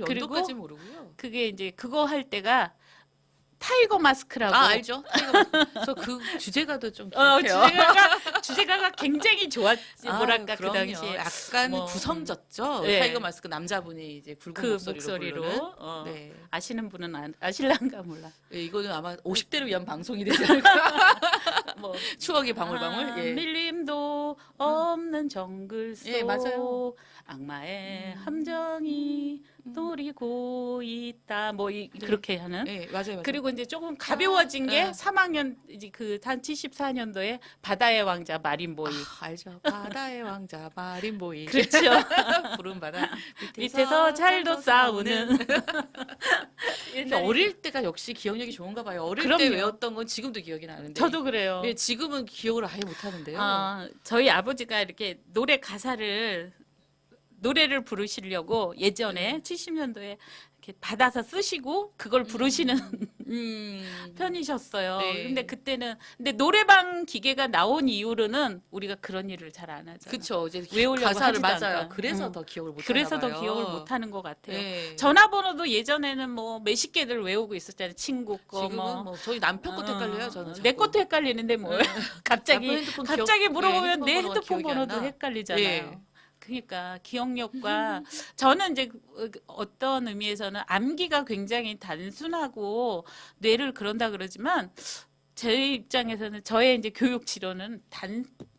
그리고 연도까지 모르고요. 그게 이제 그거 할 때가 타이거 마스크라고. 알죠? 그 주제가도 좀 기억해요. 주제가가 굉장히 좋았지. 뭐랄까 그 그럼요. 당시에 약간 뭐, 구성졌죠. 네. 타이거 마스크 남자분이 이제 굵은 그 목소리로 부르는. 네. 아시는 분은 아실란가 몰라. 예, 이거는 아마 50대를 위한 방송이 되지 않을까. 뭐 추억이 방울방울. 예. 밀림도 없는 정글 속 예, 맞아요. 악마의 함정이 노리고 있다. 뭐 그렇게 하는. 예, 맞아요. 그리고 이제 조금 가벼워진 게 3학년 이제 그 한 74년도에 바다의 왕자 마린보이. 알죠. 바다의 왕자 마린보이. 그렇죠. 푸른 바다 밑에서 잘도 싸우는. 어릴 때가 역시 기억력이 좋은가 봐요. 어릴 때 그럼요. 외웠던 건 지금도 기억이 나는데. 저도 그래요. 예, 지금은 기억을 아예 못 하는데요. 저희 아버지가 이렇게 노래를 부르시려고 예전에 70년도에 이렇게 받아서 쓰시고 그걸 부르시는 편이셨어요. 네. 근데 그때는 근데 노래방 기계가 나온 이후로는 우리가 그런 일을 잘 안 하잖아. 그쵸. 이제 외우려고 가사를 하지도 맞아요. 않고. 그래서 더 기억을 못 그래서 하나 더 봐요. 기억을 못 하는 것 같아요. 네. 전화번호도 예전에는 뭐 몇십 개를 외우고 있었잖아요. 친구 거 지금은 뭐 저희 남편 것도 헷갈려요. 저는 내 자꾸. 것도 헷갈리는데 뭐 갑자기 남편 핸드폰 갑자기 물어보면 핸드폰 내 번호가 핸드폰 기억이 안 번호도 나. 헷갈리잖아요. 예. 그러니까 기억력과 저는 이제 어떤 의미에서는 암기가 굉장히 단순하고 뇌를 그런다 그러지만 제 입장에서는 저의 이제 교육 지로는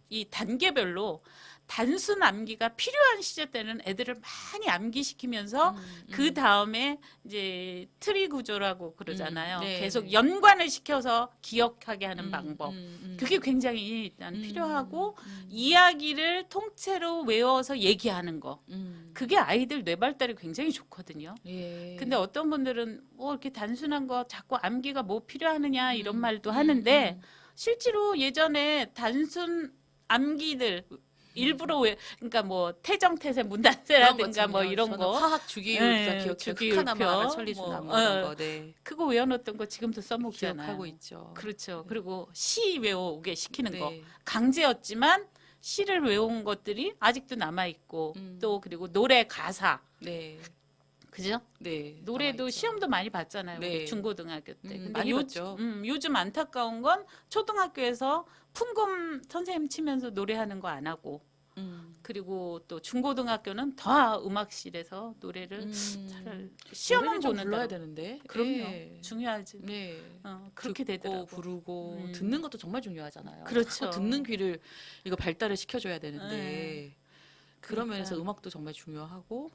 이 단계별로 단순 암기가 필요한 시절 때는 애들을 많이 암기시키면서 그 다음에 이제 트리 구조라고 그러잖아요. 네, 계속 네. 연관을 시켜서 기억하게 하는 방법. 그게 굉장히 일단 필요하고 이야기를 통째로 외워서 얘기하는 거. 그게 아이들 뇌 발달이 굉장히 좋거든요. 예. 근데 어떤 분들은 뭐 이렇게 단순한 거 자꾸 암기가 뭐 필요하느냐 이런 말도 하는데 실제로 예전에 단순 암기들 일부러 왜 그러니까 뭐 태정태세 문단세라든가 뭐 이런 저는 거 화학 주기율 예, 기억해요. 주기율표, 극하나마 천리수나무 이런 거. 네. 그거 외워놓던 거 지금도 써먹잖아요. 기억하고 있죠. 그렇죠. 그리고 시 외우게 시키는 거 네. 강제였지만 시를 외운 것들이 아직도 남아 있고 또 그리고 노래 가사 네. 그죠? 네. 노래도 남아있죠. 시험도 많이 봤잖아요. 네. 우리 중고등학교 때. 근데 많이 봤죠. 요즘 안타까운 건 초등학교에서 풍금 선생님 치면서 노래하는 거 안 하고 그리고 또 중고등학교는 더 음악실에서 노래를 잘 시험은 노래는 좀 보는 불러야 대로. 되는데. 그럼요. 예. 중요하지. 네. 그렇게 듣고 되더라고. 부르고 듣는 것도 정말 중요하잖아요. 그렇죠. 듣는 귀를 이거 발달을 시켜줘야 되는데 네. 그런 면에서 그러니까. 음악도 정말 중요하고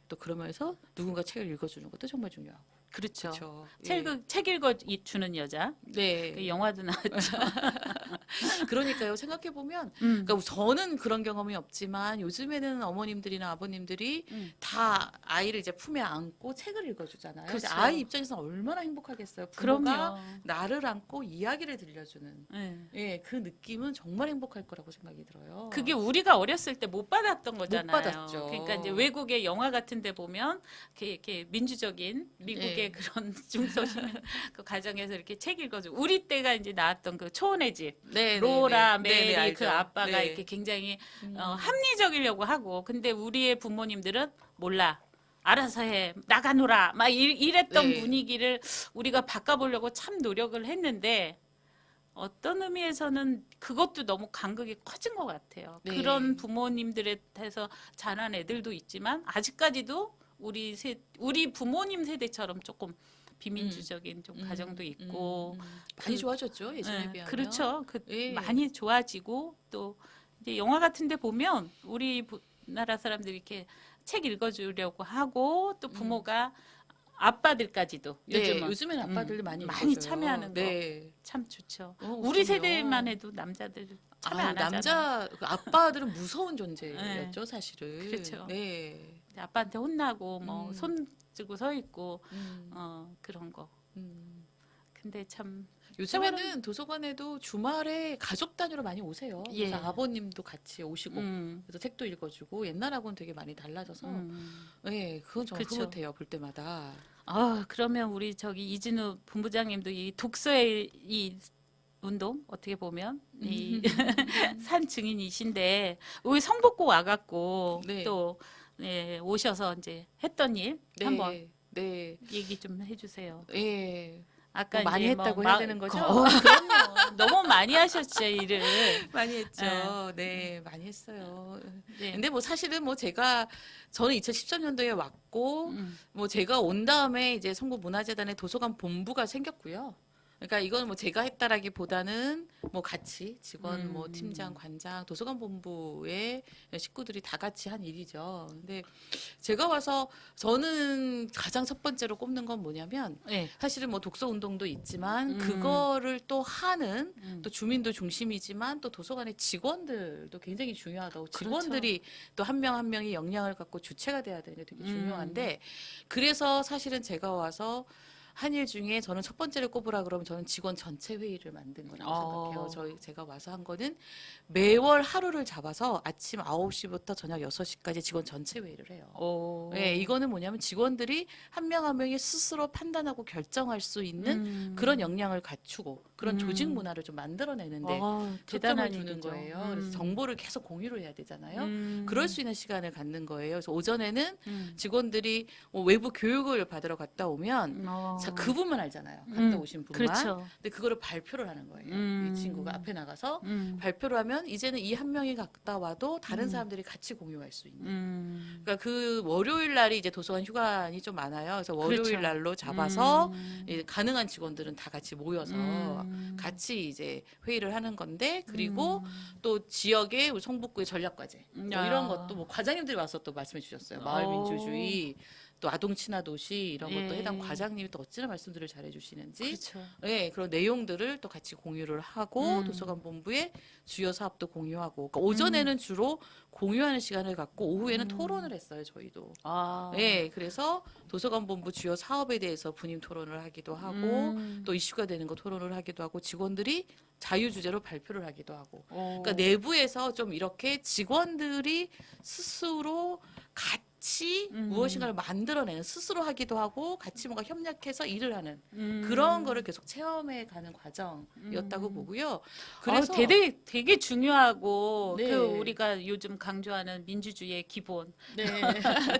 또 그런 면에서 누군가 책을 읽어주는 것도 정말 중요하고 그렇죠. 그렇죠. 책 읽어 주는 여자. 네. 그 영화도 나왔죠. 그러니까요. 생각해 보면, 그러니까 저는 그런 경험이 없지만 요즘에는 어머님들이나 아버님들이 다 아이를 이제 품에 안고 책을 읽어주잖아요. 그렇죠. 아이 입장에서는 얼마나 행복하겠어요. 부모가 그럼요. 나를 안고 이야기를 들려주는. 네. 예, 그 느낌은 정말 행복할 거라고 생각이 들어요. 그게 우리가 어렸을 때 못 받았던 거잖아요. 받았죠. 그러니까 이제 외국의 영화 같은 데 보면 이렇게 민주적인 미국의 네. 그런 중소시민 그 가정에서 이렇게 책 읽어주고 우리 때가 이제 나왔던 그 초원의 집 네, 로라, 네, 네. 네, 네, 메리 그 알죠. 아빠가 네. 이렇게 굉장히 합리적이려고 하고 근데 우리의 부모님들은 몰라. 알아서 해. 나가노라. 막 이랬던 네. 분위기를 우리가 바꿔보려고 참 노력을 했는데 어떤 의미에서는 그것도 너무 간극이 커진 것 같아요. 네. 그런 부모님들한테서 자란 애들도 있지만 아직까지도 우리 부모님 세대처럼 조금 비민주적인 좀 가정도 있고 많이 좋아졌죠 예전에 네, 비하면. 그렇죠. 예. 많이 좋아지고 또 이제 영화 같은데 보면 우리 나라 사람들이 이렇게 책 읽어주려고 하고 또 부모가 아빠들까지도 네, 요즘은 요즘에는 아빠들도 많이 많이 읽어줘요. 참여하는 네. 거 참 좋죠. 그럼요. 우리 세대만 해도 남자들 참여 안 하잖아. 남자 그 아빠들은 무서운 존재였죠 네. 사실은. 그렇죠. 네. 아빠한테 혼나고 뭐 손 들고 서 있고 음, 그런 거. 음. 근데 참 요즘에는 도서관에도 주말에 가족 단위로 많이 오세요. 예. 그래서 아버님도 같이 오시고 음, 그래서 책도 읽어주고 옛날하고는 되게 많이 달라져서 네, 그건 정말 그쵸. 흐뭇해요 볼 때마다. 그러면 우리 저기 이진우 본부장님도 이 독서의 이 운동 어떻게 보면 이 산 증인이신데 우리 성북고 와갖고 네. 또 예, 오셔서 이제 했던 일 네. 한번 네. 얘기 좀 해주세요. 예. 아까 뭐 많이 이제 했다고 해야 되는 거죠? 그럼요. 너무 많이 하셨죠 일을. 많이 했죠. 네, 많이 했어요. 네. 근데 뭐 사실은 뭐 저는 2013년도에 왔고 음. 뭐 제가 온 다음에 이제 성북문화재단의 도서관 본부가 생겼고요. 그러니까 이건 뭐 제가 했다라기보다는 뭐 같이 직원, 뭐 팀장, 관장, 도서관 본부의 식구들이 다 같이 한 일이죠. 근데 제가 와서 저는 가장 첫 번째로 꼽는 건 뭐냐면 네. 사실은 뭐 독서 운동도 있지만 그거를 또 하는 또 주민도 중심이지만 또 도서관의 직원들도 굉장히 중요하다고 직원들이 또 한 명 한 명이 역량을 갖고 주체가 돼야 되는 게 되게 중요한데 그래서 사실은 제가 와서 한 일 중에 저는 첫 번째를 꼽으라 그러면 저는 직원 전체 회의를 만든 거라고 생각해요. 제가 와서 한 거는 매월 하루를 잡아서 아침 9시부터 저녁 6시까지 직원 전체 회의를 해요. 네, 이거는 뭐냐면 직원들이 한 명 한 명이 스스로 판단하고 결정할 수 있는 그런 역량을 갖추고 그런 조직 문화를 좀 만들어내는데 초점을 대단한 두는 얘기죠. 거예요. 그래서 정보를 계속 공유를 해야 되잖아요. 그럴 수 있는 시간을 갖는 거예요. 그래서 오전에는 직원들이 외부 교육을 받으러 갔다 오면 자, 그 분만 알잖아요. 갔다 오신 분만. 그렇죠. 근데 그거를 발표를 하는 거예요. 이 친구가 앞에 나가서 발표를 하면 이제는 이 한 명이 갔다 와도 다른 사람들이 같이 공유할 수 있는. 그러니까 그 월요일 날이 이제 도서관 휴관이 좀 많아요. 그래서 월요일 그렇죠. 날로 잡아서 이제 가능한 직원들은 다 같이 모여서 같이 이제 회의를 하는 건데 그리고 또 지역의 우리 성북구의 전략과제 뭐 이런 것도 뭐 과장님들이 와서 또 말씀해 주셨어요. 마을 민주주의 또 아동 친화 도시 이런 것도 해당 과장님이 또 어찌나 말씀들을 잘해 주시는지 그렇죠. 네, 그런 내용들을 또 같이 공유를 하고 도서관 본부의 주요 사업도 공유하고 그러니까 오전에는 주로 공유하는 시간을 갖고 오후에는 토론을 했어요, 저희도. 네, 그래서 도서관 본부 주요 사업에 대해서 분임 토론을 하기도 하고 또 이슈가 되는 거 토론을 하기도 하고 직원들이 자유주제로 발표를 하기도 하고 그러니까 내부에서 좀 이렇게 직원들이 스스로 같이 무엇인가를 만들어내는 스스로 하기도 하고 같이 뭔가 협력해서 일을 하는 그런 거를 계속 체험해 가는 과정이었다고 보고요. 그래서 되게 중요하고 네. 그 우리가 요즘 강조하는 민주주의의 기본 네,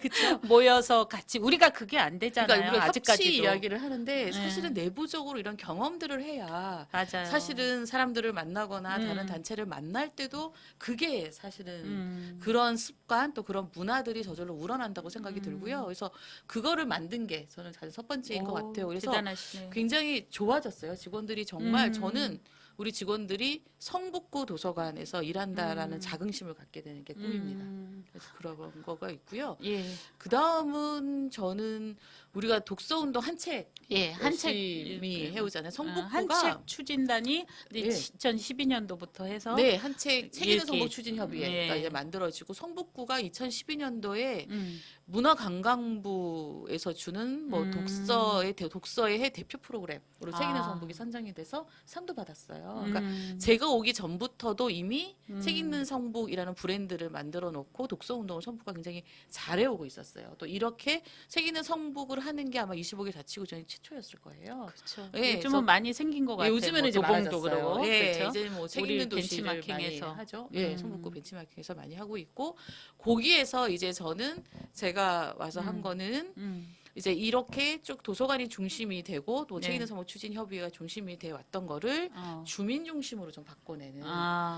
그렇죠. 모여서 같이 우리가 그게 안 되잖아요. 그러니까 우리가 아직까지도. 협치 이야기를 하는데 사실은 내부적으로 이런 경험들을 해야 맞아요. 사실은 사람들을 만나거나 다른 단체를 만날 때도 그게 사실은 그런 습관 또 그런 문화들이 저절로 우러난다고 생각이 들고요. 그래서 그거를 만든 게 저는 사실 첫 번째인 것 같아요. 그래서 대단하시네. 굉장히 좋아졌어요. 직원들이 정말 저는 우리 직원들이 성북구 도서관에서 일한다라는 자긍심을 갖게 되는 게 꿈입니다. 그래서 그런 거가 있고요. 예. 그 다음은 저는 우리가 독서운동 한 책 한 책 열심히 해오잖아요. 성북구가 한책 추진단이 예. 2012년도부터 해서 네, 한 책 책 읽는 읽기. 성북 추진협의회가 예. 이제 만들어지고 성북구가 2012년도에 음. 문화관광부에서 주는 뭐 독서의 해 대표 프로그램으로 책 읽는 성북이 선정이 돼서 상도 받았어요. 그러니까 제가 오기 전부터도 이미 책 읽는 성북이라는 브랜드를 만들어 놓고 독서 운동을 성북구가 굉장히 잘해오고 있었어요. 또 이렇게 책 읽는 성북을 하는 게 아마 25개 자치구청이 최초였을 거예요. 그렇죠. 예, 요즘은 그래서 많이 생긴 것 예, 같아요. 요즘에는 이제 도봉도 많아졌어요. 그러고 예, 그렇죠. 이제 뭐 책 우리 읽는 도시를 많이 벤치마킹에서. 하죠. 예, 성북구 벤치마킹에서 많이 하고 있고 거기에서 이제 저는 제가 와서 한 거는 이제 이렇게 쭉 도서관이 중심이 되고 또 네. 책 읽는 성북 추진협의회가 중심이 돼 왔던 거를 주민 중심으로 좀 바꿔내는.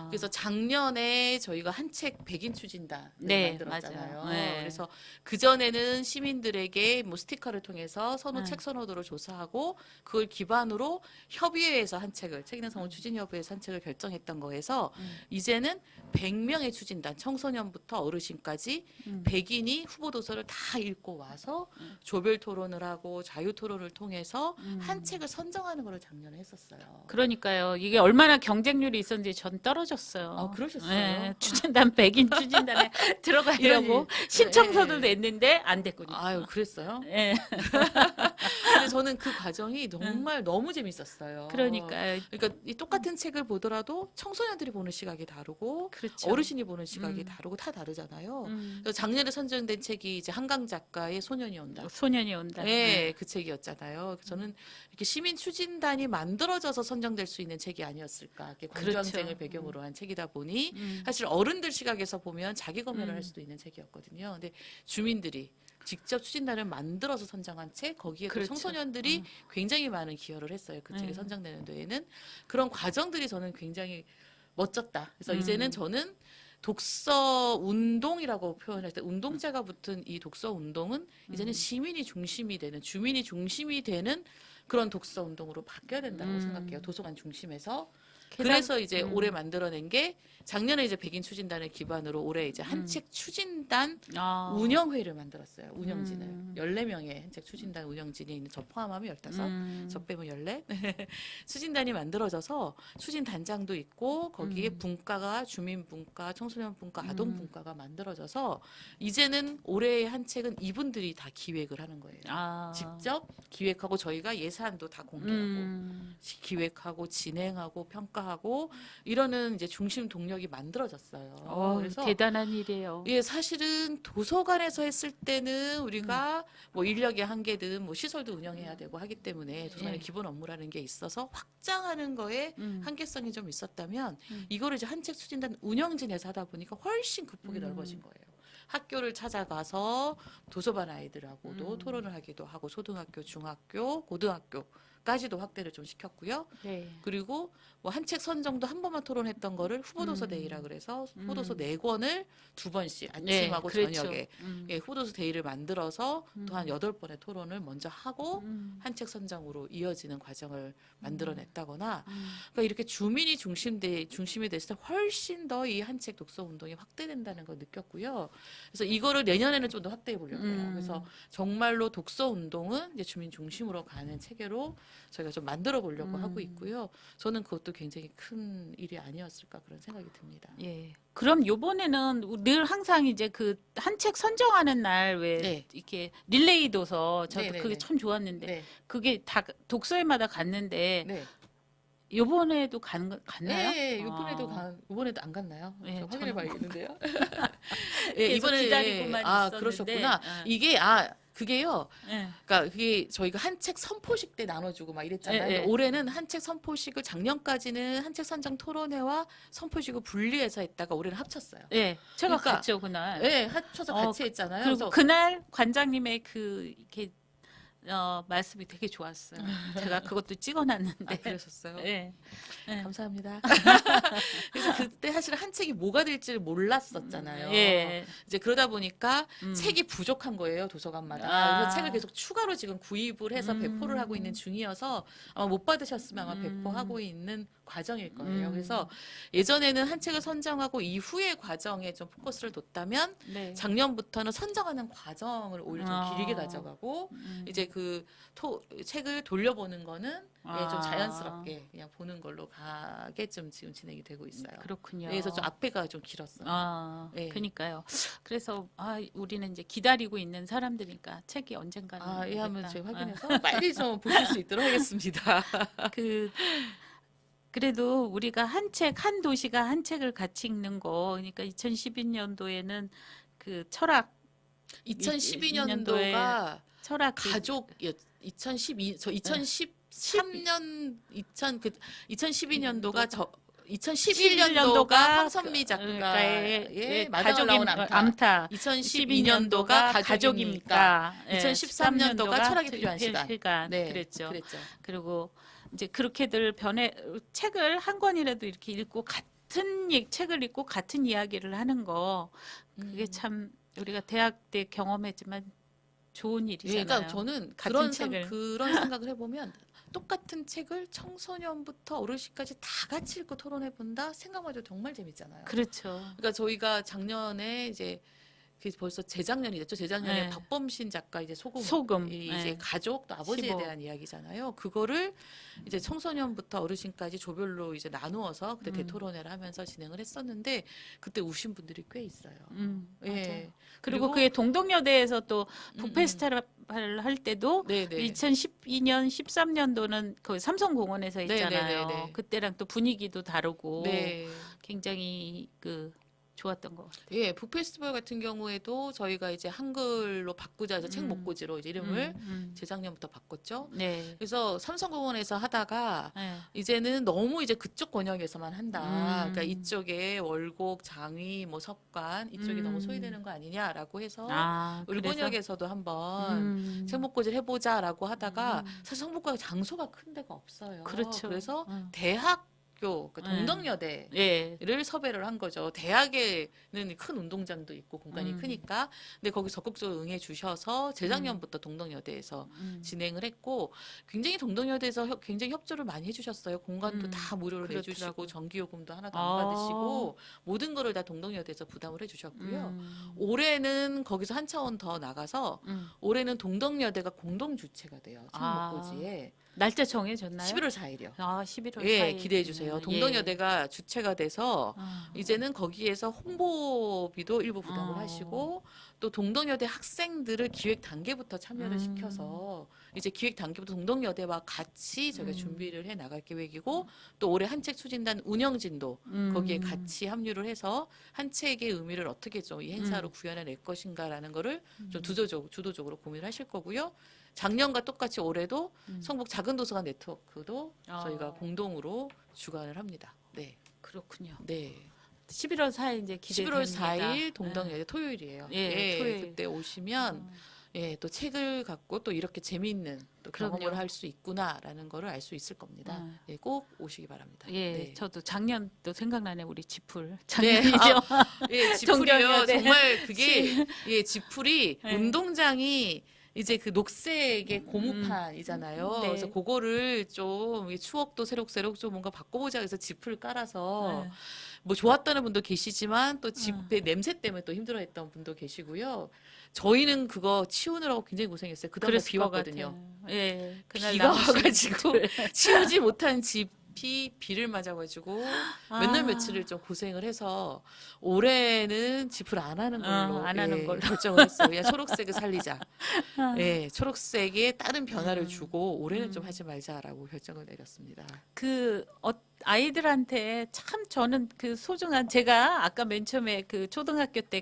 그래서 작년에 저희가 한 책 100인 추진단을 네, 만들었잖아요. 맞아요. 네. 그래서 그 전에는 시민들에게 뭐 스티커를 통해서 책 선호도를 조사하고 그걸 기반으로 협의회에서 한 책을 책 읽는 성북 추진협의회에서 한 책을 결정했던 거에서 이제는 100명의 추진단 청소년부터 어르신까지 100인이 후보 도서를 다 읽고 와서 조별 토론을 하고 자유 토론을 통해서 한 책을 선정하는 걸 작년에 했었어요. 그러니까요. 이게 얼마나 경쟁률이 있었는지 전 떨어졌어요. 아, 그러셨어요? 네, 추진단 100인 추진단에 들어가려고 신청서도 냈는데 안 됐군요. 아유, 그랬어요? 네. 근데 저는 그 과정이 정말 너무 재밌었어요. 그러니까요. 그러니까 이 똑같은 책을 보더라도 청소년들이 보는 시각이 다르고 그렇죠. 어르신이 보는 시각이 다르고 다 다르잖아요. 그래서 작년에 선정된 책이 이제 한강 작가의 소년이 온다. 소년이 온다. 네, 그 책이었잖아요. 저는 이렇게 시민 추진단이 만들어져서 선정될 수 있는 책이 아니었을까. 이렇게 광주항쟁을 그렇죠. 배경으로 한 책이다 보니 사실 어른들 시각에서 보면 자기 검열을 할 수도 있는 책이었거든요. 근데 주민들이 직접 추진단을 만들어서 선정한 책, 거기에 또 그렇죠. 청소년들이 굉장히 많은 기여를 했어요. 그 책이 선정되는 데에는. 그런 과정들이 저는 굉장히 멋졌다. 그래서 이제는 저는 독서 운동이라고 표현할 때 운동자가 붙은 이 독서 운동은 이제는 시민이 중심이 되는 주민이 중심이 되는 그런 독서 운동으로 바뀌어야 된다고 생각해요. 도서관 중심에서 그래서 이제 올해 만들어낸 게 작년에 이제 백인 추진단을 기반으로 올해 이제 한책 추진단 운영회를 만들었어요. 운영진을. 14명의 한책 추진단 운영진이 있는 저 포함하면 15, 저 빼면 14. 추진단이 만들어져서 추진단장도 있고 거기에 분과가 주민분과, 청소년분과, 아동분과가 만들어져서 이제는 올해의 한책은 이분들이 다 기획을 하는 거예요. 직접 기획하고 저희가 예산도 다 공개하고 기획하고 진행하고 평가하고 이러는 이제 중심 동력이 만들어졌어요. 그래서 대단한 일이에요. 예, 사실은 도서관에서 했을 때는 우리가 뭐 인력의 한계든 뭐 시설도 운영해야 되고 하기 때문에 도서관의 기본 업무라는 게 있어서 확장하는 거에 한계성이 좀 있었다면 이거를 이제 한책 추진단 운영진에서 하다 보니까 훨씬 그 폭이 넓어진 거예요. 학교를 찾아가서 도서관 아이들하고도 토론을 하기도 하고 초등학교, 중학교, 고등학교까지도 확대를 좀 시켰고요. 그리고 뭐 한 책 선정도 한 번만 토론했던 거를 후보도서 데이라 그래서 후보도서 4권을 2번씩 아침하고 저녁에 예, 후보도서 데이를 만들어서 또 한 8번의 토론을 먼저 하고 한 책 선정으로 이어지는 과정을 만들어냈다거나 그러니까 이렇게 주민이 중심이 됐을 때 훨씬 더 이 한 책 독서 운동이 확대된다는 걸 느꼈고요. 그래서 이거를 내년에는 좀 더 확대해 보려고 해요. 그래서 정말로 독서 운동은 이제 주민 중심으로 가는 체계로 저희가 좀 만들어 보려고 하고 있고요. 저는 그것도 굉장히 큰 일이 아니었을까 그런 생각이 듭니다. 예. 그럼 요번에는 늘 항상 이제 그 한 책 선정하는 날 왜 이렇게 릴레이 도서 저도 그게 참 좋았는데 그게 다 독서회마다 갔는데 요번에도 갔나요? 네, 이번에도 안 갔나요? 네, 저 확인해 봐야겠는데요. 예, 이번에 기다리고만 있었는데. 그러셨구나. 이게 그게요. 그러니까 그게 저희가 한 책 선포식 때 나눠주고 막 이랬잖아요. 올해는 한 책 선포식을 작년까지는 한 책 선정 토론회와 선포식을 분리해서 했다가 올해는 합쳤어요. 네, 제가 그러니까, 갔죠 그날. 네, 합쳐서 같이 했잖아요. 그리고 그래서 그날 관장님의 그 이렇게 말씀이 되게 좋았어요. 제가 그것도 찍어놨는데. 그러셨어요? 네. 감사합니다. 그래서 그때 사실 한 책이 뭐가 될지를 몰랐었잖아요. 이제 그러다 보니까 책이 부족한 거예요, 도서관마다. 그래서 책을 계속 추가로 지금 구입을 해서 배포를 하고 있는 중이어서 아마 못 받으셨으면 아마 배포하고 있는 과정일 거예요. 그래서 예전에는 한 책을 선정하고 이후의 과정에 좀 포커스를 뒀다면 작년부터는 선정하는 과정을 오히려 좀 길게 가져가고 이제 그 책을 돌려보는 거는 좀 자연스럽게 그냥 보는 걸로 가게끔 지금 진행이 되고 있어요. 그렇군요. 그래서 좀 앞에가 좀 길었어요. 그러니까요. 그래서 우리는 이제 기다리고 있는 사람들이니까 책이 언젠가는 한번 제가 확인해서 빨리 좀 보실 수 있도록 하겠습니다. 그래도 우리가 한 도시가 한 책을 같이 읽는 거, 그러니까 2012년도에는 그 철학 2012년도가 철학 가족 2012년도가 2011년도가 황선미 작가의 가족 나온 암타. 2012년도가 가족입니까? 2013년도가 철학이 필요한 시간. 그랬죠. 그리고 이제 그렇게들 책을 한 권이라도 이렇게 읽고 같은 책을 읽고 같은 이야기를 하는 거 그게 참 우리가 대학 때 경험했지만 좋은 일이잖아요. 그러니까 저는 그런 생각을 해보면 똑같은 책을 청소년부터 어르신까지 다 같이 읽고 토론해 본다 생각만 해도 정말 재밌잖아요. 그렇죠. 그러니까 저희가 작년에 이제 벌써 재작년이 됐죠. 재작년에 박범신 작가 이제 소금 이제 가족 또 아버지에 15. 대한 이야기잖아요. 그거를 이제 청소년부터 어르신까지 조별로 이제 나누어서 그때 대토론회를 하면서 진행을 했었는데 그때 우신 분들이 꽤 있어요. 그리고 그게 동덕여대에서 또 북페스티벌 할 때도 2012년 13년도는 그 삼성공원에서 했잖아요. 그때랑 또 분위기도 다르고 굉장히 좋았던 것 같아요. 예, 북페스티벌 같은 경우에도 저희가 이제 한글로 바꾸자 해서 책 목고지로 이제 이름을 재작년부터 바꿨죠. 그래서 삼성공원에서 하다가 이제는 너무 이제 그쪽 권역에서만 한다. 그러니까 이쪽에 월곡, 장위, 뭐 석관 이쪽이 너무 소외되는 거 아니냐라고 해서 우리 권역에서도 한번 책 목고지를 해보자라고 하다가 사실 성북구가 장소가 큰 데가 없어요. 그렇죠. 그래서 대학 학교 그 동덕여대를 예. 섭외를 한 거죠. 대학에는 큰 운동장도 있고 공간이 크니까. 근데 거기 적극적으로 응해 주셔서 재작년부터 동덕여대에서 진행을 했고 굉장히 동덕여대에서 굉장히 협조를 많이 해주셨어요. 공간도 다 무료로 내주시고 그렇더라고. 전기요금도 하나도 안 받으시고 모든 거를 다 동덕여대에서 부담을 해주셨고요. 올해는 거기서 한 차원 더 나가서 올해는 동덕여대가 공동 주최가 돼요. 창목고지에. 날짜 정해졌나요? 11월 4일이요. 아, 11월 예, 4일. 기대해 주세요. 동덕여대가 주체가 돼서 이제는 거기에서 홍보비도 일부 부담을 하시고 또 동덕여대 학생들을 기획 단계부터 참여를 시켜서 이제 기획 단계부터 동덕여대와 같이 저희가 준비를 해 나갈 계획이고 또 올해 한책 추진단 운영진도 거기에 같이 합류를 해서 한책의 의미를 어떻게 좀 이 행사로 구현해 낼 것인가라는 거를 좀 주도적으로 고민을 하실 거고요. 작년과 똑같이 올해도 성북 작은 도서관 네트워크도 저희가 공동으로 주관을 합니다. 네. 그렇군요. 네. 11월 4일 이제 11월 기대됩니다. 4일 동덕여대 토요일이에요. 예, 토요일. 그때 오시면 예, 또 책을 갖고 또 이렇게 재미있는 또 경험을 그럼요. 할 수 있구나라는 거를 알 수 있을 겁니다. 예, 꼭 오시기 바랍니다. 예, 네. 저도 작년 또 생각나네 우리 지풀. 네. 작년이죠. 예, 지풀이요. 동덕여대. 정말 그게 예, 지풀이 네. 운동장이 이제 그 녹색의 고무판이잖아요. 네. 그래서 그거를 좀 추억도 새록새록 좀 뭔가 바꿔보자 해서 지풀을 깔아서 뭐 좋았다는 분도 계시지만 또 집의 냄새 때문에 또 힘들어했던 분도 계시고요. 저희는 그거 치우느라고 굉장히 고생했어요. 그다음에 그랬을 비 것 왔거든요. 같아요. 예, 그날 비가 남으신 와가지고 분들. 치우지 못한 집이 비를 맞아가지고 몇 날 아. 며칠을 좀 고생을 해서 올해는 집을 안 하는 걸로 안 하는 걸로. 결정을 했어요. 그냥 초록색을 살리자. 예, 초록색에 다른 변화를 주고 올해는 좀 하지 말자라고 결정을 내렸습니다. 아이들한테 참 저는 그 소중한 제가 아까 맨 처음에 그 초등학교 때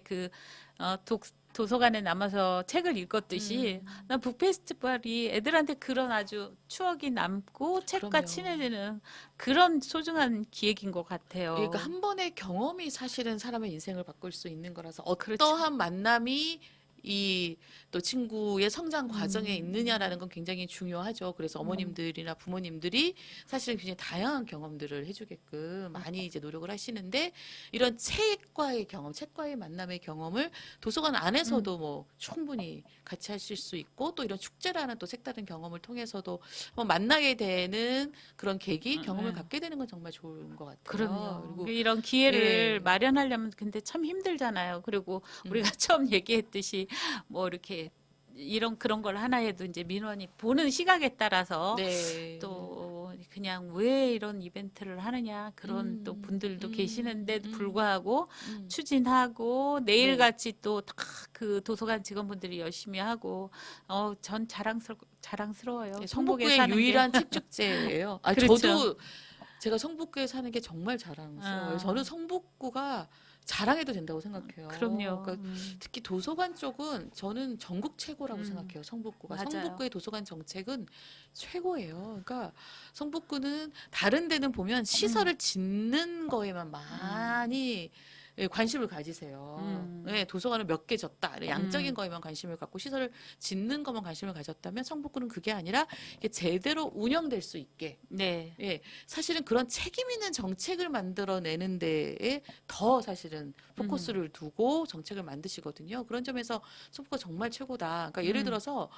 도서관에 남아서 책을 읽었듯이 난 북페스티벌이 애들한테 그런 아주 추억이 남고 책과 그럼요. 친해지는 그런 소중한 기획인 것 같아요. 그러니까 한 번의 경험이 사실은 사람의 인생을 바꿀 수 있는 거라서 그렇죠. 어떠한 만남이 이 또 친구의 성장 과정에 있느냐라는 건 굉장히 중요하죠. 그래서 어머님들이나 부모님들이 사실은 굉장히 다양한 경험들을 해주게끔 많이 이제 노력을 하시는데 이런 책과의 경험, 책과의 만남의 경험을 도서관 안에서도 뭐 충분히 같이 하실 수 있고 또 이런 축제라는 또 색다른 경험을 통해서도 한번 만나게 되는 그런 계기, 경험을 갖게 되는 건 정말 좋은 것 같아요. 그럼요. 그리고 이런 기회를 예. 마련하려면 근데 참 힘들잖아요. 그리고 우리가 처음 얘기했듯이 뭐 이렇게 그런 걸 하나 해도 이제 민원이 보는 시각에 따라서 네. 또 그냥 왜 이런 이벤트를 하느냐 그런 또 분들도 계시는데도 불구하고 추진하고 내일같이 또 그 도서관 직원분들이 열심히 하고 전 자랑스러워요. 네, 성북에 성북구의 사는 게. 유일한 책축제예요. 그렇죠. 저도 제가 성북구에 사는 게 정말 자랑스러워요. 저는 성북구가 자랑해도 된다고 생각해요. 그럼요. 그러니까 특히 도서관 쪽은 저는 전국 최고라고 생각해요. 성북구가. 맞아요. 성북구의 도서관 정책은 최고예요. 그러니까 성북구는 다른 데는 보면 시설을 짓는 거에만 많이 관심을 가지세요. 네, 도서관을 몇 개 졌다. 양적인 거에만 관심을 갖고 시설을 짓는 것만 관심을 가졌다면 성북구는 그게 아니라 이게 제대로 운영될 수 있게 네. 예, 사실은 그런 책임 있는 정책을 만들어내는 데에 더 사실은 포커스를 두고 정책을 만드시거든요. 그런 점에서 성북구가 정말 최고다. 그러니까 예를 들어서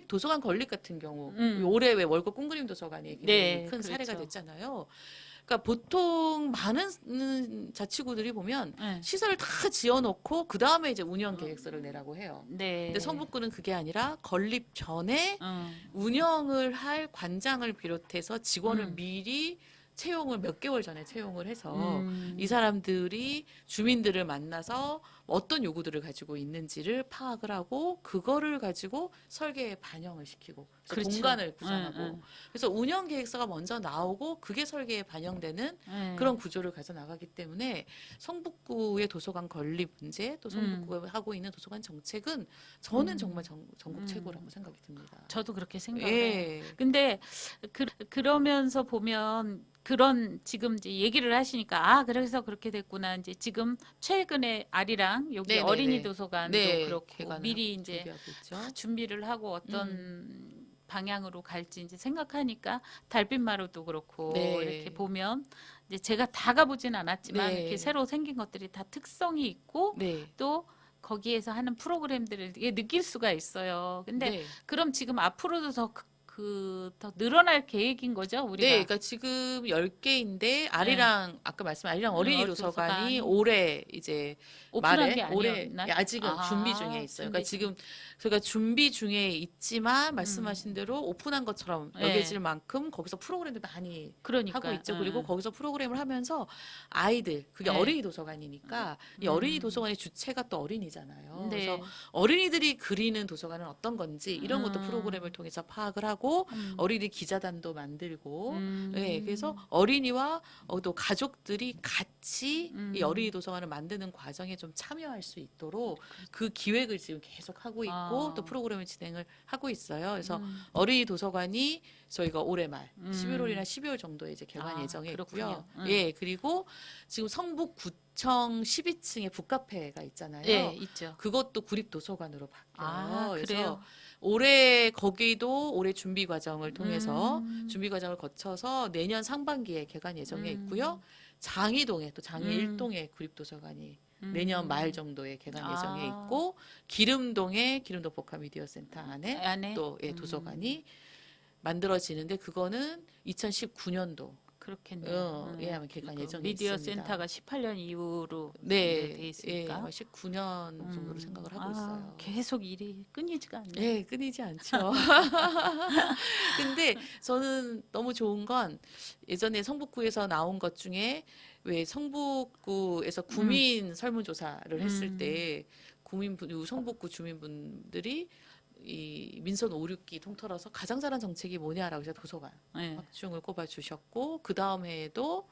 도서관 건립 같은 경우 올해 왜 월곡 꿈그림 도서관이 굉장히 네, 큰 사례가 그렇죠. 됐잖아요. 그러니까 보통 많은 자치구들이 보면 네. 시설을 다 지어놓고 그 다음에 이제 운영 계획서를 내라고 해요. 네. 근데 성북구는 그게 아니라 건립 전에 어. 운영을 할 관장을 비롯해서 직원을 미리 채용을 몇 개월 전에 채용을 해서 이 사람들이 주민들을 만나서 어떤 요구들을 가지고 있는지를 파악을 하고 그거를 가지고 설계에 반영을 시키고 그렇죠. 공간을 구성하고 그래서 운영 계획서가 먼저 나오고 그게 설계에 반영되는 그런 구조를 가져 나가기 때문에 성북구의 도서관 건립 문제 또 성북구가 하고 있는 도서관 정책은 저는 정말 전국 최고라고 생각이 듭니다. 저도 그렇게 생각해요. 예. 근데 그러면서 보면 그런 지금 이제 얘기를 하시니까 그래서 그렇게 됐구나. 이제 지금 최근에 아리랑 여기 네네네. 어린이 도서관도 네, 그렇고 개관을 미리 이제 준비하고 있죠. 준비를 하고 어떤 방향으로 갈지 이제 생각하니까 달빛마루도 그렇고 네. 이렇게 보면 이제 제가 다 가보진 않았지만 네. 이렇게 새로 생긴 것들이 다 특성이 있고 네. 또 거기에서 하는 프로그램들을 되게 느낄 수가 있어요. 근데 네. 그럼 지금 앞으로도 더 늘어날 계획인 거죠, 우리가? 네, 그러니까 지금 10개인데 아리랑 아까 말씀 아리랑 어린이 도서관이 도서관이 올해 이제 오픈한 말에 게 올해 아니었나요? 아직은 준비 중에 있어요. 그러니까 지금 저희가 준비 중에 있지만 말씀하신 대로 오픈한 것처럼 여겨질 만큼 거기서 프로그램도 많이 그러니까 하고 있죠. 그리고 거기서 프로그램을 하면서 아이들 그게 네. 어린이 도서관이니까 이 어린이 도서관의 주체가 또 어린이잖아요. 네. 그래서 어린이들이 그리는 도서관은 어떤 건지 이런 것도 프로그램을 통해서 파악을 하고 어린이 기자단도 만들고 네, 그래서 어린이와 또 가족들이 같이 이 어린이 도서관을 만드는 과정에 좀 참여할 수 있도록 그 기획을 지금 계속 하고 있고 또 프로그램을 진행을 하고 있어요. 그래서 어린이 도서관이 저희가 올해 말 11월이나 12월 정도에 이제 개관 예정에 있고요. 예, 그리고 지금 성북구청 12층에 북카페가 있잖아요. 네, 있죠. 그것도 구립도서관으로 바뀌어요. 그래서 그래요? 올해 거기도 올해 준비 과정을 통해서 준비 과정을 거쳐서 내년 상반기에 개관 예정에 있고요. 장이동에 또 장이 1동에 구립도서관이 내년 말 정도에 개관 예정에 있고 기름동에 기름동 복합미디어센터 안에 또 예, 도서관이 만들어지는데 그거는 2019년도 그렇겠네요. 예, 아마 개관 예정에 미디어 있습니다. 센터가 18년 이후로 네, 돼 있으니까. 예, 19년 정도로 생각을 하고 있어요. 계속 일이 끊이지가 않네요. 네, 끊이지 않죠. 근데 저는 너무 좋은 건 예전에 성북구에서 나온 것 중에 왜 성북구에서 구민 설문조사를 했을 때 성북구 주민분들이 이 민선 5, 6기 통틀어서 가장 잘한 정책이 뭐냐라고 해서 도서관 네. 확충을 꼽아주셨고 그 다음 해에도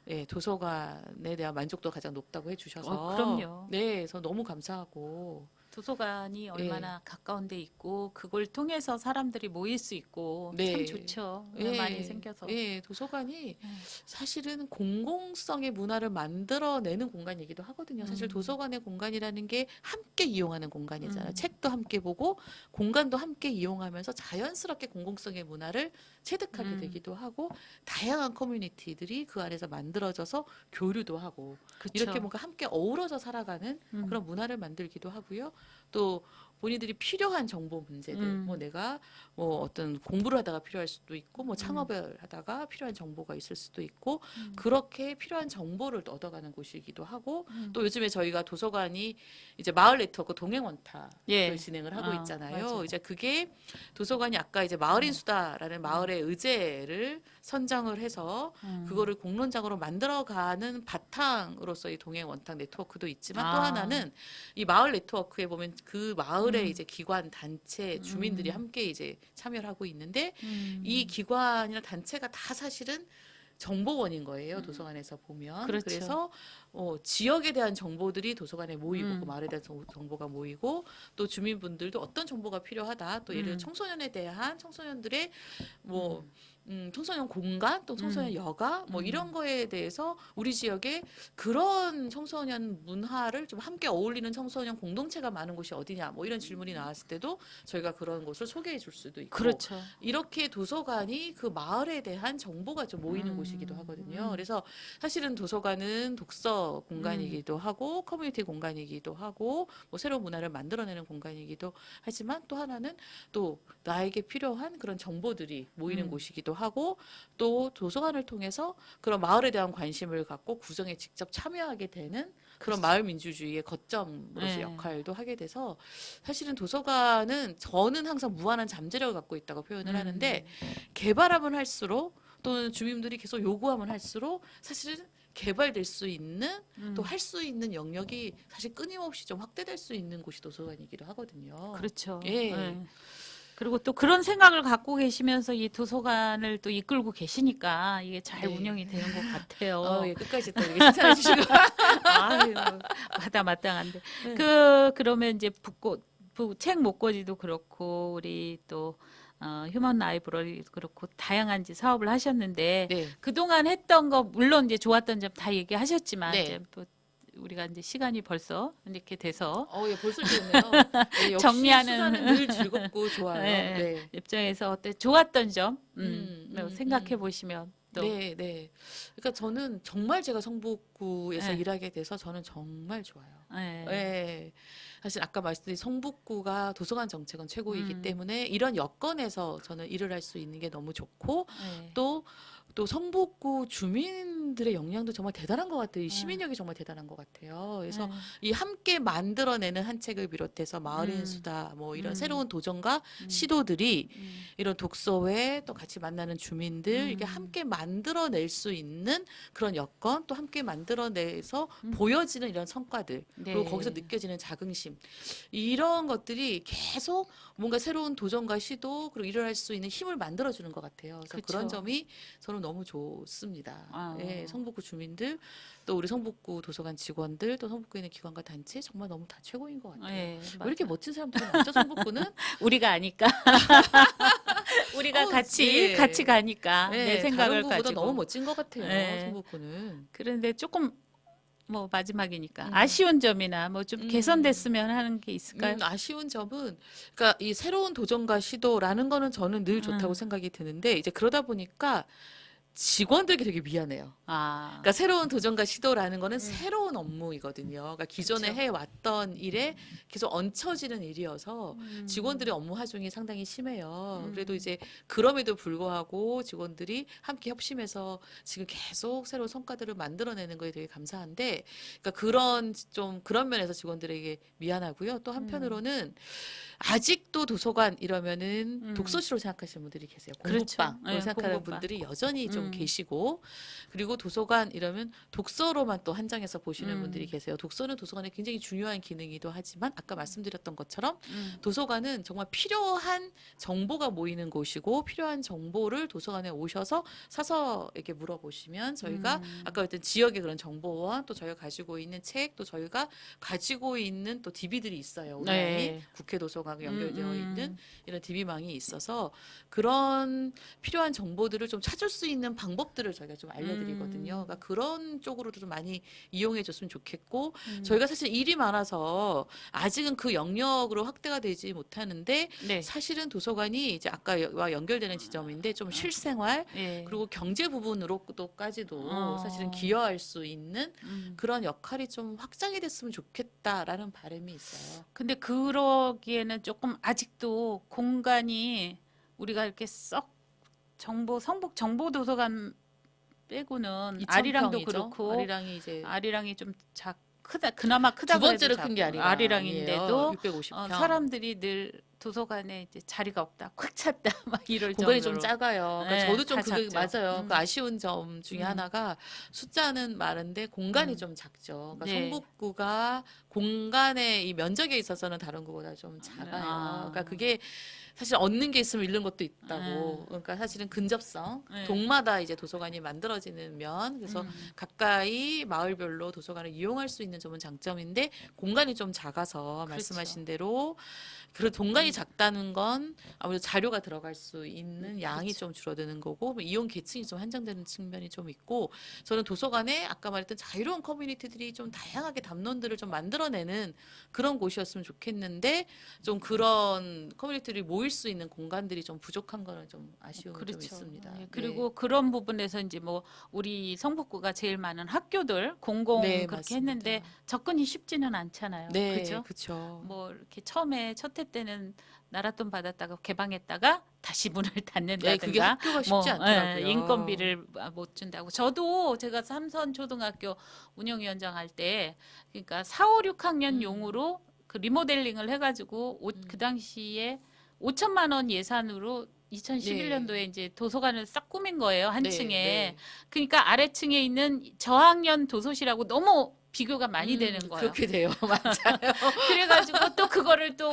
예, 도서관에 대한 만족도가 가장 높다고 해주셔서 그럼요. 네, 그래서 너무 감사하고 도서관이 얼마나 가까운 데 있고 그걸 통해서 사람들이 모일 수 있고 네. 참 좋죠. 예, 많이 생겨서. 예, 도서관이 사실은 공공성의 문화를 만들어내는 공간이기도 하거든요. 사실 도서관의 공간이라는 게 함께 이용하는 공간이잖아요. 책도 함께 보고 공간도 함께 이용하면서 자연스럽게 공공성의 문화를 체득하게 되기도 하고 다양한 커뮤니티들이 그 안에서 만들어져서 교류도 하고 그쵸. 이렇게 뭔가 함께 어우러져 살아가는 그런 문화를 만들기도 하고요. 또 본인들이 필요한 정보 문제들, 뭐 내가 뭐 어떤 공부를 하다가 필요할 수도 있고, 뭐 창업을 하다가 필요한 정보가 있을 수도 있고, 그렇게 필요한 정보를 또 얻어가는 곳이기도 하고, 또 요즘에 저희가 도서관이 이제 마을 네트워크 동행원탁을 진행을 하고 있잖아요. 맞아요. 이제 그게 도서관이 아까 이제 마을인 수다라는 마을의 의제를 선정을 해서 그거를 공론장으로 만들어가는 바탕으로서의 동행원탁 네트워크도 있지만 또 하나는 이 마을 네트워크에 보면 그 마을의 이제 기관, 단체, 주민들이 함께 이제 참여를 하고 있는데 이 기관이나 단체가 다 사실은 정보원인 거예요. 도서관에서 보면. 그렇죠. 그래서 지역에 대한 정보들이 도서관에 모이고 그 마을에 대한 정보가 모이고 또 주민분들도 어떤 정보가 필요하다. 또 예를 들어 청소년에 대한 청소년들의 뭐 청소년 공간 또 청소년 여가 뭐 이런 거에 대해서 우리 지역에 그런 청소년 문화를 좀 함께 어울리는 청소년 공동체가 많은 곳이 어디냐 뭐 이런 질문이 나왔을 때도 저희가 그런 곳을 소개해 줄 수도 있고 그렇죠. 이렇게 도서관이 그 마을에 대한 정보가 좀 모이는 곳이기도 하거든요. 그래서 사실은 도서관은 독서 공간이기도 하고 커뮤니티 공간이기도 하고 뭐 새로운 문화를 만들어내는 공간이기도 하지만 또 하나는 또 나에게 필요한 그런 정보들이 모이는 곳이기도 하고 또 도서관을 통해서 그런 마을에 대한 관심을 갖고 구성에 직접 참여하게 되는 그런 마을 민주주의의 거점으로서 역할도 하게 돼서 사실은 도서관은 저는 항상 무한한 잠재력을 갖고 있다고 표현을 하는데 개발하면 할수록 또는 주민들이 계속 요구하면 할수록 사실은 개발될 수 있는 또 할 수 있는 영역이 사실 끊임없이 좀 확대될 수 있는 곳이 도서관이기도 하거든요. 그렇죠. 예. 그리고 또 그런 생각을 갖고 계시면서 이 도서관을 또 이끌고 계시니까 이게 잘 운영이 되는 것 같아요. 예, 끝까지 또 이렇게 칭찬해 주시고. 아유, 마땅한데. 그러면 이제 책 목걸이도 그렇고 우리 또 휴먼 라이브러리도 그렇고 다양한 이제 사업을 하셨는데 네. 그동안 했던 거 물론 이제 좋았던 점 다 얘기하셨지만 네. 이제 또 우리가 이제 시간이 벌써 이렇게 돼서 예, 벌써 좋네요. 네, 역시 정리하는 수다는 늘 즐겁고 좋아요. 네, 네. 입장에서 어때 좋았던 점 음, 음, 생각해 보시면 또 네, 네. 그러니까 저는 정말 제가 성북구에서 네. 일하게 돼서 저는 정말 좋아요. 네. 예. 사실 아까 말씀드린 성북구가 도서관 정책은 최고이기 음. 때문에 이런 여건에서 저는 일을 할 수 있는 게 너무 좋고 네. 또 성북구 주민들의 역량도 정말 대단한 것 같아요. 이 시민력이 정말 대단한 것 같아요. 그래서 네. 이 함께 만들어내는 한 책을 비롯해서 마을인 음. 수다 뭐 이런 음. 새로운 도전과 음. 시도들이 음. 이런 독서회 또 같이 만나는 주민들 이게 함께 만들어낼 수 있는 그런 여건 또 함께 만들어내서 보여지는 이런 성과들 그리고 네. 거기서 느껴지는 자긍심 이런 것들이 계속 뭔가 새로운 도전과 시도 그리고 일을 할 수 있는 힘을 만들어주는 것 같아요. 그래서 그쵸. 그런 점이 저는 너무 좋습니다. 아. 예, 성북구 주민들 또 우리 성북구 도서관 직원들 또 성북구에 있는 기관과 단체 정말 너무 다 최고인 것 같아요. 네, 왜 이렇게 맞아. 멋진 사람들이 많죠, 성북구는? 우리가 아니까 우리가 같이 네. 가니까 내 네, 생각을 다른 구보다 가지고 너무 멋진 것 같아요, 네. 성북구는. 그런데 조금 뭐 마지막이니까 음. 아쉬운 점이나 뭐 좀 개선됐으면 하는 게 있을까요? 아쉬운 점은 그러니까 이 새로운 도전과 시도라는 거는 저는 늘 좋다고 생각이 드는데 이제 그러다 보니까 직원들에게 되게 미안해요. 아, 그러니까 새로운 도전과 시도라는 거는 새로운 업무이거든요. 그러니까 기존에 그쵸. 해왔던 일에 계속 얹혀지는 일이어서 직원들의 업무 하중이 상당히 심해요. 그래도 이제 그럼에도 불구하고 직원들이 함께 협심해서 지금 계속 새로운 성과들을 만들어내는 거에 되게 감사한데, 그러니까 그런 면에서 직원들에게 미안하고요. 또 한편으로는 아직도 도서관 이러면은 독서실로 생각하시는 분들이 계세요. 그렇죠. 공부방으로 네, 생각하는 공부방. 분들이 여전히 좀 계시고, 그리고 도서관 이러면 독서로만 또 한정해서 보시는 분들이 계세요. 독서는 도서관에 굉장히 중요한 기능이기도 하지만 아까 말씀드렸던 것처럼 도서관은 정말 필요한 정보가 모이는 곳이고 필요한 정보를 도서관에 오셔서 사서에게 물어보시면 저희가 아까 했던 지역의 그런 정보와 또 저희가 가지고 있는 책, 또 저희가 가지고 있는 또 DB들이 있어요. 온라인 네. 국회 도서관과 연결되어 있는 이런 DB망이 있어서 그런 필요한 정보들을 좀 찾을 수 있는 방법들을 저희가 좀 알려드리거든요. 그러니까 그런 쪽으로도 좀 많이 이용해 줬으면 좋겠고 저희가 사실 일이 많아서 아직은 그 영역으로 확대가 되지 못하는데 네. 사실은 도서관이 이제 아까와 연결되는 지점인데 좀 실생활 네. 그리고 경제 부분으로까지도 사실은 기여할 수 있는 그런 역할이 좀 확장이 됐으면 좋겠다라는 바람이 있어요. 근데 그러기에는 조금 아직도 공간이 우리가 이렇게 썩 성북 정보 도서관 빼고는 아리랑도 2,000평이죠. 그렇고 아리랑이 이제 아리랑이 좀 크다 그나마 크다 두 번째로 그래도 큰 게 작고 아리랑이에요. 아리랑인데도 650평. 사람들이 늘 도서관에 이제 자리가 없다 꽉 찼다 막 이럴 공간이 정도로 좀 작아요. 그러니까 네, 저도 좀 다 그게 작죠. 맞아요. 그 아쉬운 점 중에 하나가 숫자는 많은데 공간이 좀 작죠. 그러니까 네. 성북구가 공간의 이 면적에 있어서는 다른 구보다 좀 작아요. 그러니까 그게 사실 얻는 게 있으면 잃는 것도 있다고. 그러니까 사실은 근접성, 네. 동마다 이제 도서관이 만들어지는 면, 그래서 가까이 마을별로 도서관을 이용할 수 있는 점은 장점인데 공간이 좀 작아서 말씀하신 대로 그런 공간이 작다는 건 아무래도 자료가 들어갈 수 있는 양이 좀 줄어드는 거고 뭐 이용 계층이 좀 한정되는 측면이 좀 있고 저는 도서관에 아까 말했던 자유로운 커뮤니티들이 좀 다양하게 담론들을 좀 만들어내는 그런 곳이었으면 좋겠는데 좀 그런 커뮤니티들이 모일 수 있는 공간들이 좀 부족한 거는 좀 아쉬움이 좀 그렇죠. 있습니다. 네, 그리고 그런 부분에서 이제 뭐 우리 성북구가 제일 많은 학교들 공공 네, 그렇게 맞습니다. 했는데 접근이 쉽지는 않잖아요. 네, 그죠? 그렇죠. 뭐 이렇게 처음에 첫 해 때는 나랏돈 받았다가 개방했다가 다시 문을 닫는다든가 네, 그게 학교가 쉽지 않더라고요. 인건비를 못 준다고. 저도 제가 삼선 초등학교 운영위원장 할 때 그러니까 4, 5, 6학년 용으로 그 리모델링을 해가지고 그 당시에 5천만 원 예산으로 2011년도에 이제 도서관을 싹 꾸민 거예요, 한 네, 층에. 네. 그러니까 아래층에 있는 저학년 도서실하고 너무 비교가 많이 되는 거예요. 그렇게 돼요. 맞아요. 그래가지고 또 그거를 또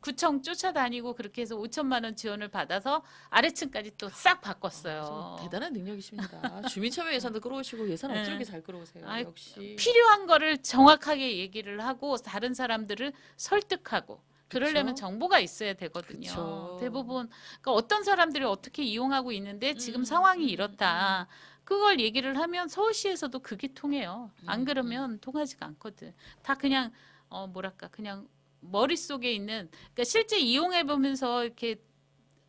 구청 쫓아다니고 그렇게 해서 5천만 원 지원을 받아서 아래층까지 또 싹 바꿨어요. 정말 대단한 능력이십니다. 주민참여 예산도 끌어오시고 예산 네. 어쩜 이렇게 잘 끌어오세요. 아이, 역시. 필요한 거를 정확하게 얘기를 하고 다른 사람들을 설득하고 그러려면 그쵸? 정보가 있어야 되거든요. 그쵸. 대부분 그러니까 어떤 사람들이 어떻게 이용하고 있는데 지금 상황이 이렇다. 그걸 얘기를 하면 서울시에서도 그게 통해요. 안 그러면 통하지가 않거든. 다 그냥 뭐랄까 그냥 머릿속에 있는 그러니까 실제 이용해 보면서 이렇게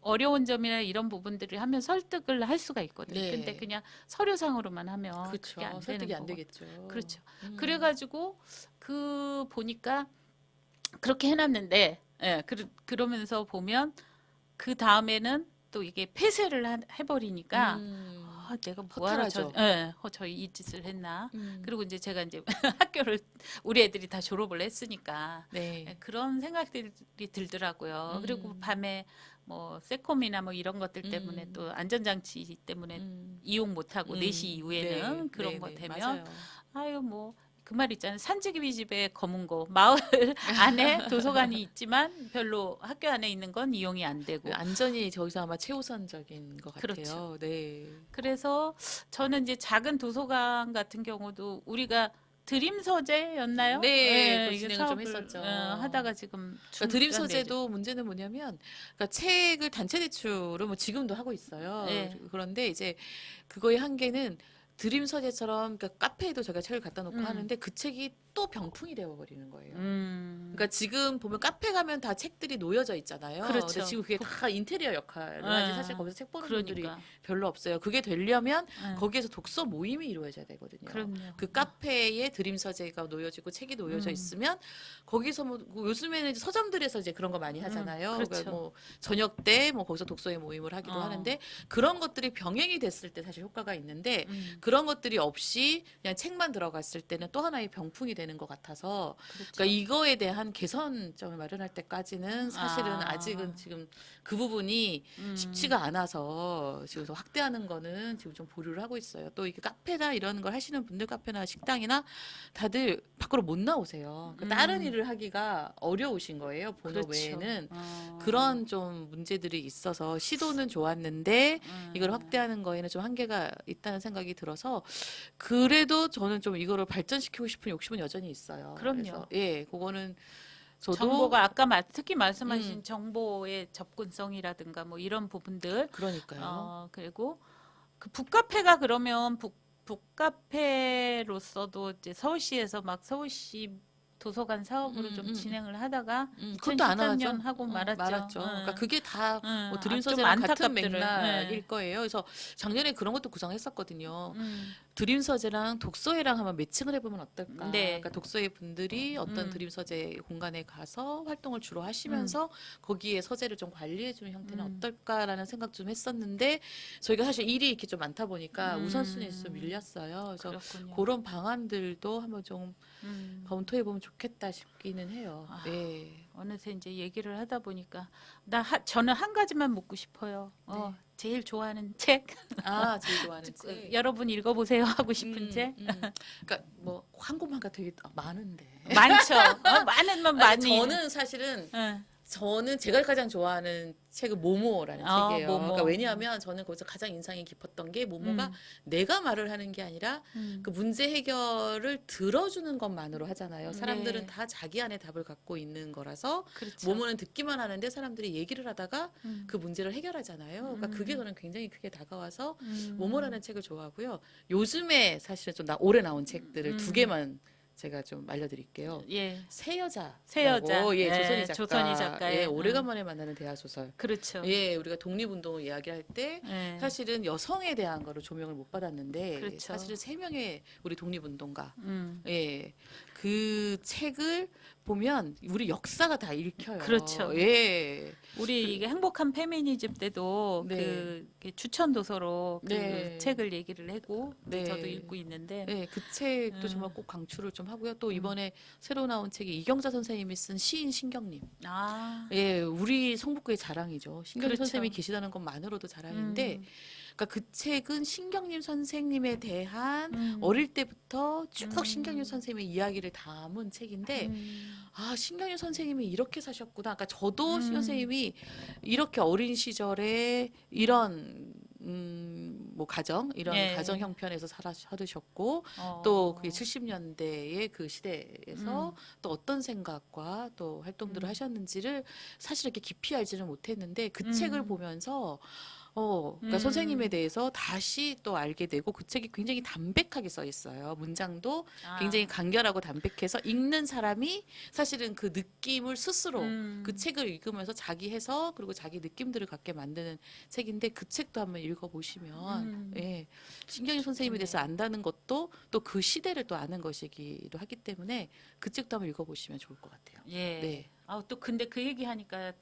어려운 점이나 이런 부분들을 하면 설득을 할 수가 있거든. 네. 근데 그냥 서류상으로만 하면 그게 안 그렇죠. 되는 설득이 안 거거든. 되겠죠. 그렇죠. 그래가지고 그 보니까 그렇게 해놨는데, 예, 그러면서 보면 그 다음에는 또 이게 폐쇄를 해버리니까 내가 뭐하러 허탈하죠. 저희 이 짓을 했나. 음. 그리고 이제 제가 이제 학교를 우리 애들이 다 졸업을 했으니까 네. 그런 생각들이 들더라고요. 그리고 음. 밤에 뭐 세콤이나 뭐 이런 것들 때문에 음. 또 안전장치 때문에 음. 이용 못하고 4시 이후에는 네. 그런 네, 거 네. 되면 맞아요. 아유 뭐 그 말 있잖아요. 산지기비 집에 검은 거 마을 안에 도서관이 있지만 별로 학교 안에 있는 건 이용이 안 그 되고 안전이 저기서 아마 최우선적인 것 그렇죠. 같아요. 네. 그래서 저는 이제 작은 도서관 같은 경우도 우리가 드림 서재였나요? 네, 그 이게 진행을 좀 사업을 했었죠. 하다가 지금 그러니까 드림 중단되죠. 서재도 문제는 뭐냐면, 그러니까 책을 단체 대출을 뭐 지금도 하고 있어요. 예. 그런데 이제 그거의 한계는 드림 서재처럼 그러니까 카페에도 제가 책을 갖다 놓고 음. 하는데 그 책이 또 병풍이 되어 버리는 거예요. 음. 그러니까 지금 보면 카페 가면 다 책들이 놓여져 있잖아요. 근데 그렇죠. 지금 그게 다 인테리어 역할을 하지 사실 거기서 책 보는 분들이 그러니까. 별로 없어요. 그게 되려면 예. 거기에서 독서 모임이 이루어져야 되거든요. 그럼요. 그 카페에 드림 서재가 놓여지고 책이 놓여져 있으면 거기서 뭐 요즘에는 이제 서점들에서 이제 그런 거 많이 하잖아요. 그러니까 그렇죠. 뭐 저녁 때 뭐 거기서 독서회 모임을 하기도 어. 하는데 그런 것들이 병행이 됐을 때 사실 효과가 있는데 음. 그런 것들이 없이 그냥 책만 들어갔을 때는 또 하나의 병풍이 되는 것 같아서 그렇죠. 그러니까 이거에 대한 개선점을 마련할 때까지는 사실은 아. 아직은 지금 그 부분이 쉽지가 않아서 지금 더 확대하는 거는 지금 좀 보류를 하고 있어요. 또 이게 카페나 이런 걸 하시는 분들 카페나 식당이나 다들 밖으로 못 나오세요. 그러니까 다른 일을 하기가 어려우신 거예요. 본업 그렇죠. 외에는 그런 좀 문제들이 있어서 시도는 좋았는데 이걸 확대하는 거에는 좀 한계가 있다는 생각이 들어서 그래도 저는 좀 이거를 발전시키고 싶은 욕심은 여전히 있어요. 그럼요. 그래서 예, 그거는 저도 정보가 아까 특히 음. 말씀하신 정보의 접근성이라든가 뭐 이런 부분들 그러니까요. 그리고 그 북카페가 그러면 북카페로서도 이제 서울시에서 막 서울시 도서관 사업으로 좀 진행을 하다가 그것도 안 2013년 하죠. 하고 말았죠. 말았죠. 그러니까 그게 다 뭐 좀 드림서재랑 같은 안타깝더를. 맥락일 거예요. 그래서 작년에 그런 것도 구상했었거든요. 음. 드림서재랑 독서회랑 한번 매칭을 해보면 어떨까? 네. 그러니까 독서회 분들이 어떤 드림서재 공간에 가서 활동을 주로 하시면서 거기에 서재를 좀 관리해주는 형태는 어떨까라는 생각 좀 했었는데 저희가 사실 일이 이렇게 좀 많다 보니까 우선순위에서 좀 밀렸어요. 그래서 그렇군요. 그런 방안들도 한번 좀 음. 검토해보면 좋겠다 싶기는 해요. 아. 네. 어느새 이제 얘기를 하다 보니까 저는 한 가지만 묻고 싶어요. 네. 제일 좋아하는 책, 아, 제일 좋아하는 책. 여러분 읽어보세요 하고 싶은 책 그러니까 뭐 한 곳만가 되게 많은데. 많죠. 많으면 아니, 많이. 저는 사실은 응. 저는 제가 가장 좋아하는 책은 모모라는 책이에요. 모모. 그러니까 왜냐하면 저는 거기서 가장 인상이 깊었던 게 모모가 내가 말을 하는 게 아니라 그 문제 해결을 들어주는 것만으로 하잖아요. 사람들은 네. 다 자기 안에 답을 갖고 있는 거라서 그렇죠. 모모는 듣기만 하는데 사람들이 얘기를 하다가 그 문제를 해결하잖아요. 그러니까 그게 저는 굉장히 크게 다가와서 모모라는 책을 좋아하고요. 요즘에 사실은 좀 올해 나온 책들을 두 개만 제가 좀 알려드릴게요. 예. 새 여자. 새 여자. 예, 예, 조선희 작가. 조선희 작가의, 예, 오래간만에 만나는 대하 소설. 그렇죠. 예, 우리가 독립운동을 이야기할 때 예. 사실은 여성에 대한 거를 조명을 못 받았는데 그렇죠. 사실은 세 명의 우리 독립운동가. 음. 예. 그 책을 보면 우리 역사가 다 읽혀요. 그렇죠. 예. 우리 이게 행복한 페미니즘 때도 네. 그 추천 도서로 그 네. 책을 얘기를 하고 네. 저도 읽고 있는데 네, 그 책도 정말 꼭 강추를 좀 하고요. 또 이번에 새로 나온 책이 이경자 선생님이 쓴 시인 신경님. 아, 예, 우리 성북구의 자랑이죠. 신경님 그렇죠. 선생님이 계시다는 것만으로도 자랑인데, 그러니까 그 책은 신경님 선생님에 대한 어릴 때부터 쭉 신경님 선생님의 이야기를 담은 책인데, 아, 신경님 선생님이 이렇게 사셨구나. 그러니까 저도 신경 선생님이 이렇게 어린 시절에 이런 뭐 가정 이런 예. 가정 형편에서 살으셨고 어. 또 그게 70년대의 그 시대에서 또 어떤 생각과 또 활동들을 하셨는지를 사실 이렇게 깊이 알지는 못했는데 그 책을 보면서 그러니까 선생님에 대해서 다시 또 알게 되고 그 책이 굉장히 담백하게 써 있어요. 문장도 굉장히 간결하고 담백해서 읽는 사람이 사실은 그 느낌을 스스로 그 책을 읽으면서 자기 해석 그리고 자기 느낌들을 갖게 만드는 책인데 그 책도 한번 읽어보시면 예, 신경림 선생님에 대해서 안다는 것도 또 그 시대를 또 아는 것이기도 하기 때문에 그 책도 한번 읽어보시면 좋을 것 같아요. 예. 네. 또 근데 그 얘기하니까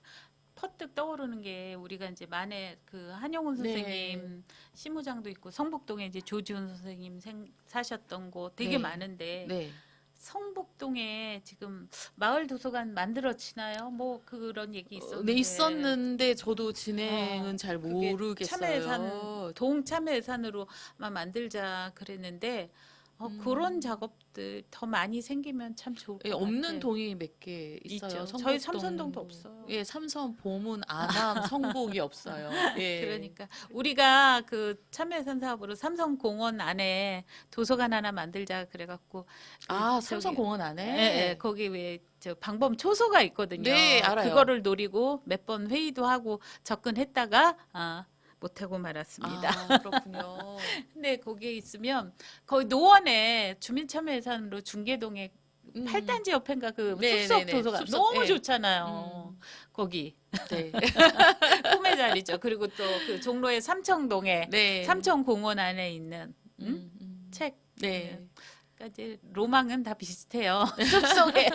퍼뜩 떠오르는 게 우리가 이제 만에 그 한용운 선생님 시무장도 있고 성북동에 이제 조지훈 선생님 사셨던 곳 되게 네. 많은데 네. 성북동에 지금 마을 도서관 만들어지나요? 뭐 그런 얘기 있었는데. 네, 있었는데 저도 진행은 잘 그게 모르겠어요. 참외산 동참외산으로만 만들자 그랬는데 그런 작업들 더 많이 생기면 참 좋을 것 예, 같아요. 없는 동이 몇 개 있어요. 있죠. 저희 성북동. 삼선동도 없어요. 예, 삼선, 보문, 안암, 성북이 없어요. 예. 그러니까 우리가 그 참외산 사업으로 삼성공원 안에 도서관 하나 만들자 그래갖고 삼성공원 안에. 예, 거기 왜 저 방범 초소가 있거든요. 네, 알아요. 그거를 노리고 몇 번 회의도 하고 접근했다가 못하고 말았습니다. 그렇군요. 근데 거기에 있으면 거의 노원에 주민참여예산으로 중계동에 8단지 옆인가 그 네, 숲속 네, 네. 도서관 숲속, 너무 네. 좋잖아요. 거기 네. 꿈의 자리죠. 그리고 또 그 종로의 삼청동에 네. 삼청공원 안에 있는 책. 네. 그러니까 이제 로망은 다 비슷해요. 숲속에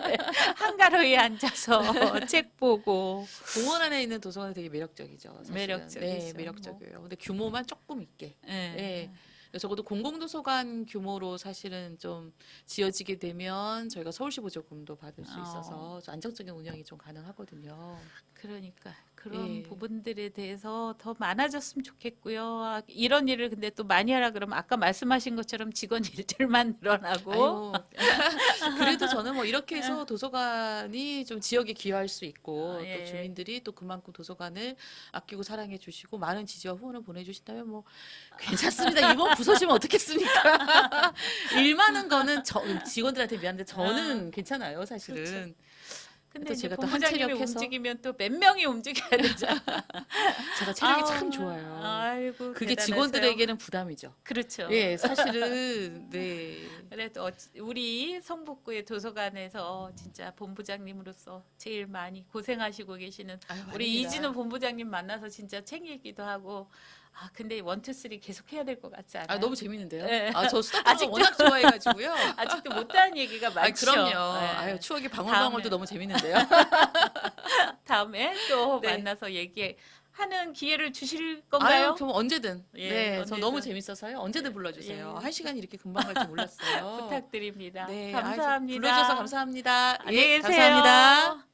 한가로이 앉아서 책 보고 공원 안에 있는 도서관이 되게 매력적이죠. 사실은. 매력적이죠. 네, 매력적이에요. 근데 규모만 조금 있게. 예. 네. 적어도 공공도서관 규모로 사실은 좀 지어지게 되면 저희가 서울시 보조금도 받을 수 있어서 좀 안정적인 운영이 좀 가능하거든요. 그러니까 그런 예. 부분들에 대해서 더 많아졌으면 좋겠고요. 이런 일을 근데 또 많이 하라 그러면 아까 말씀하신 것처럼 직원 일들만 늘어나고 아유, 그래도 저는 뭐 이렇게 해서 도서관이 좀 지역에 기여할 수 있고 예. 또 주민들이 또 그만큼 도서관을 아끼고 사랑해 주시고 많은 지지와 후원을 보내주신다면 뭐 괜찮습니다. 이번 부서지면 어떻겠습니까? 일 많은 거는 직원들한테 미안한데 저는 괜찮아요, 사실은. 그렇죠. 근데 또 이제 제가 또 본부장님이 한체력해서 움직이면 또 몇 명이 움직여야 되잖아. 제가 체력이 참 좋아요. 아이고 그게 대단하세요. 직원들에게는 부담이죠. 그렇죠. 예, 사실은 네. 그래도 우리 성북구의 도서관에서 진짜 본부장님으로서 제일 많이 고생하시고 계시는 아유, 우리 아닙니다. 이진우 본부장님 만나서 진짜 책 얘기도 하고 근데 1, 2, 3 계속 해야 될 것 같지 않아요? 너무 재밌는데요. 네. 저 수다방을 워낙 좋아해가지고요. 아직도 못다한 얘기가 많죠. 그럼요. 네. 추억의 방울방울도 다음에. 너무 재밌는데요. 다음에 또 네. 만나서 얘기하는 기회를 주실 아유, 건가요? 그럼 언제든. 예, 네, 저 언제든. 너무 재밌어서요. 언제든 불러주세요. 예. 1시간이 이렇게 금방 갈 줄 몰랐어요. 부탁드립니다. 네, 감사합니다. 불러주셔서 감사합니다. 안녕히 예, 계세요. 감사합니다.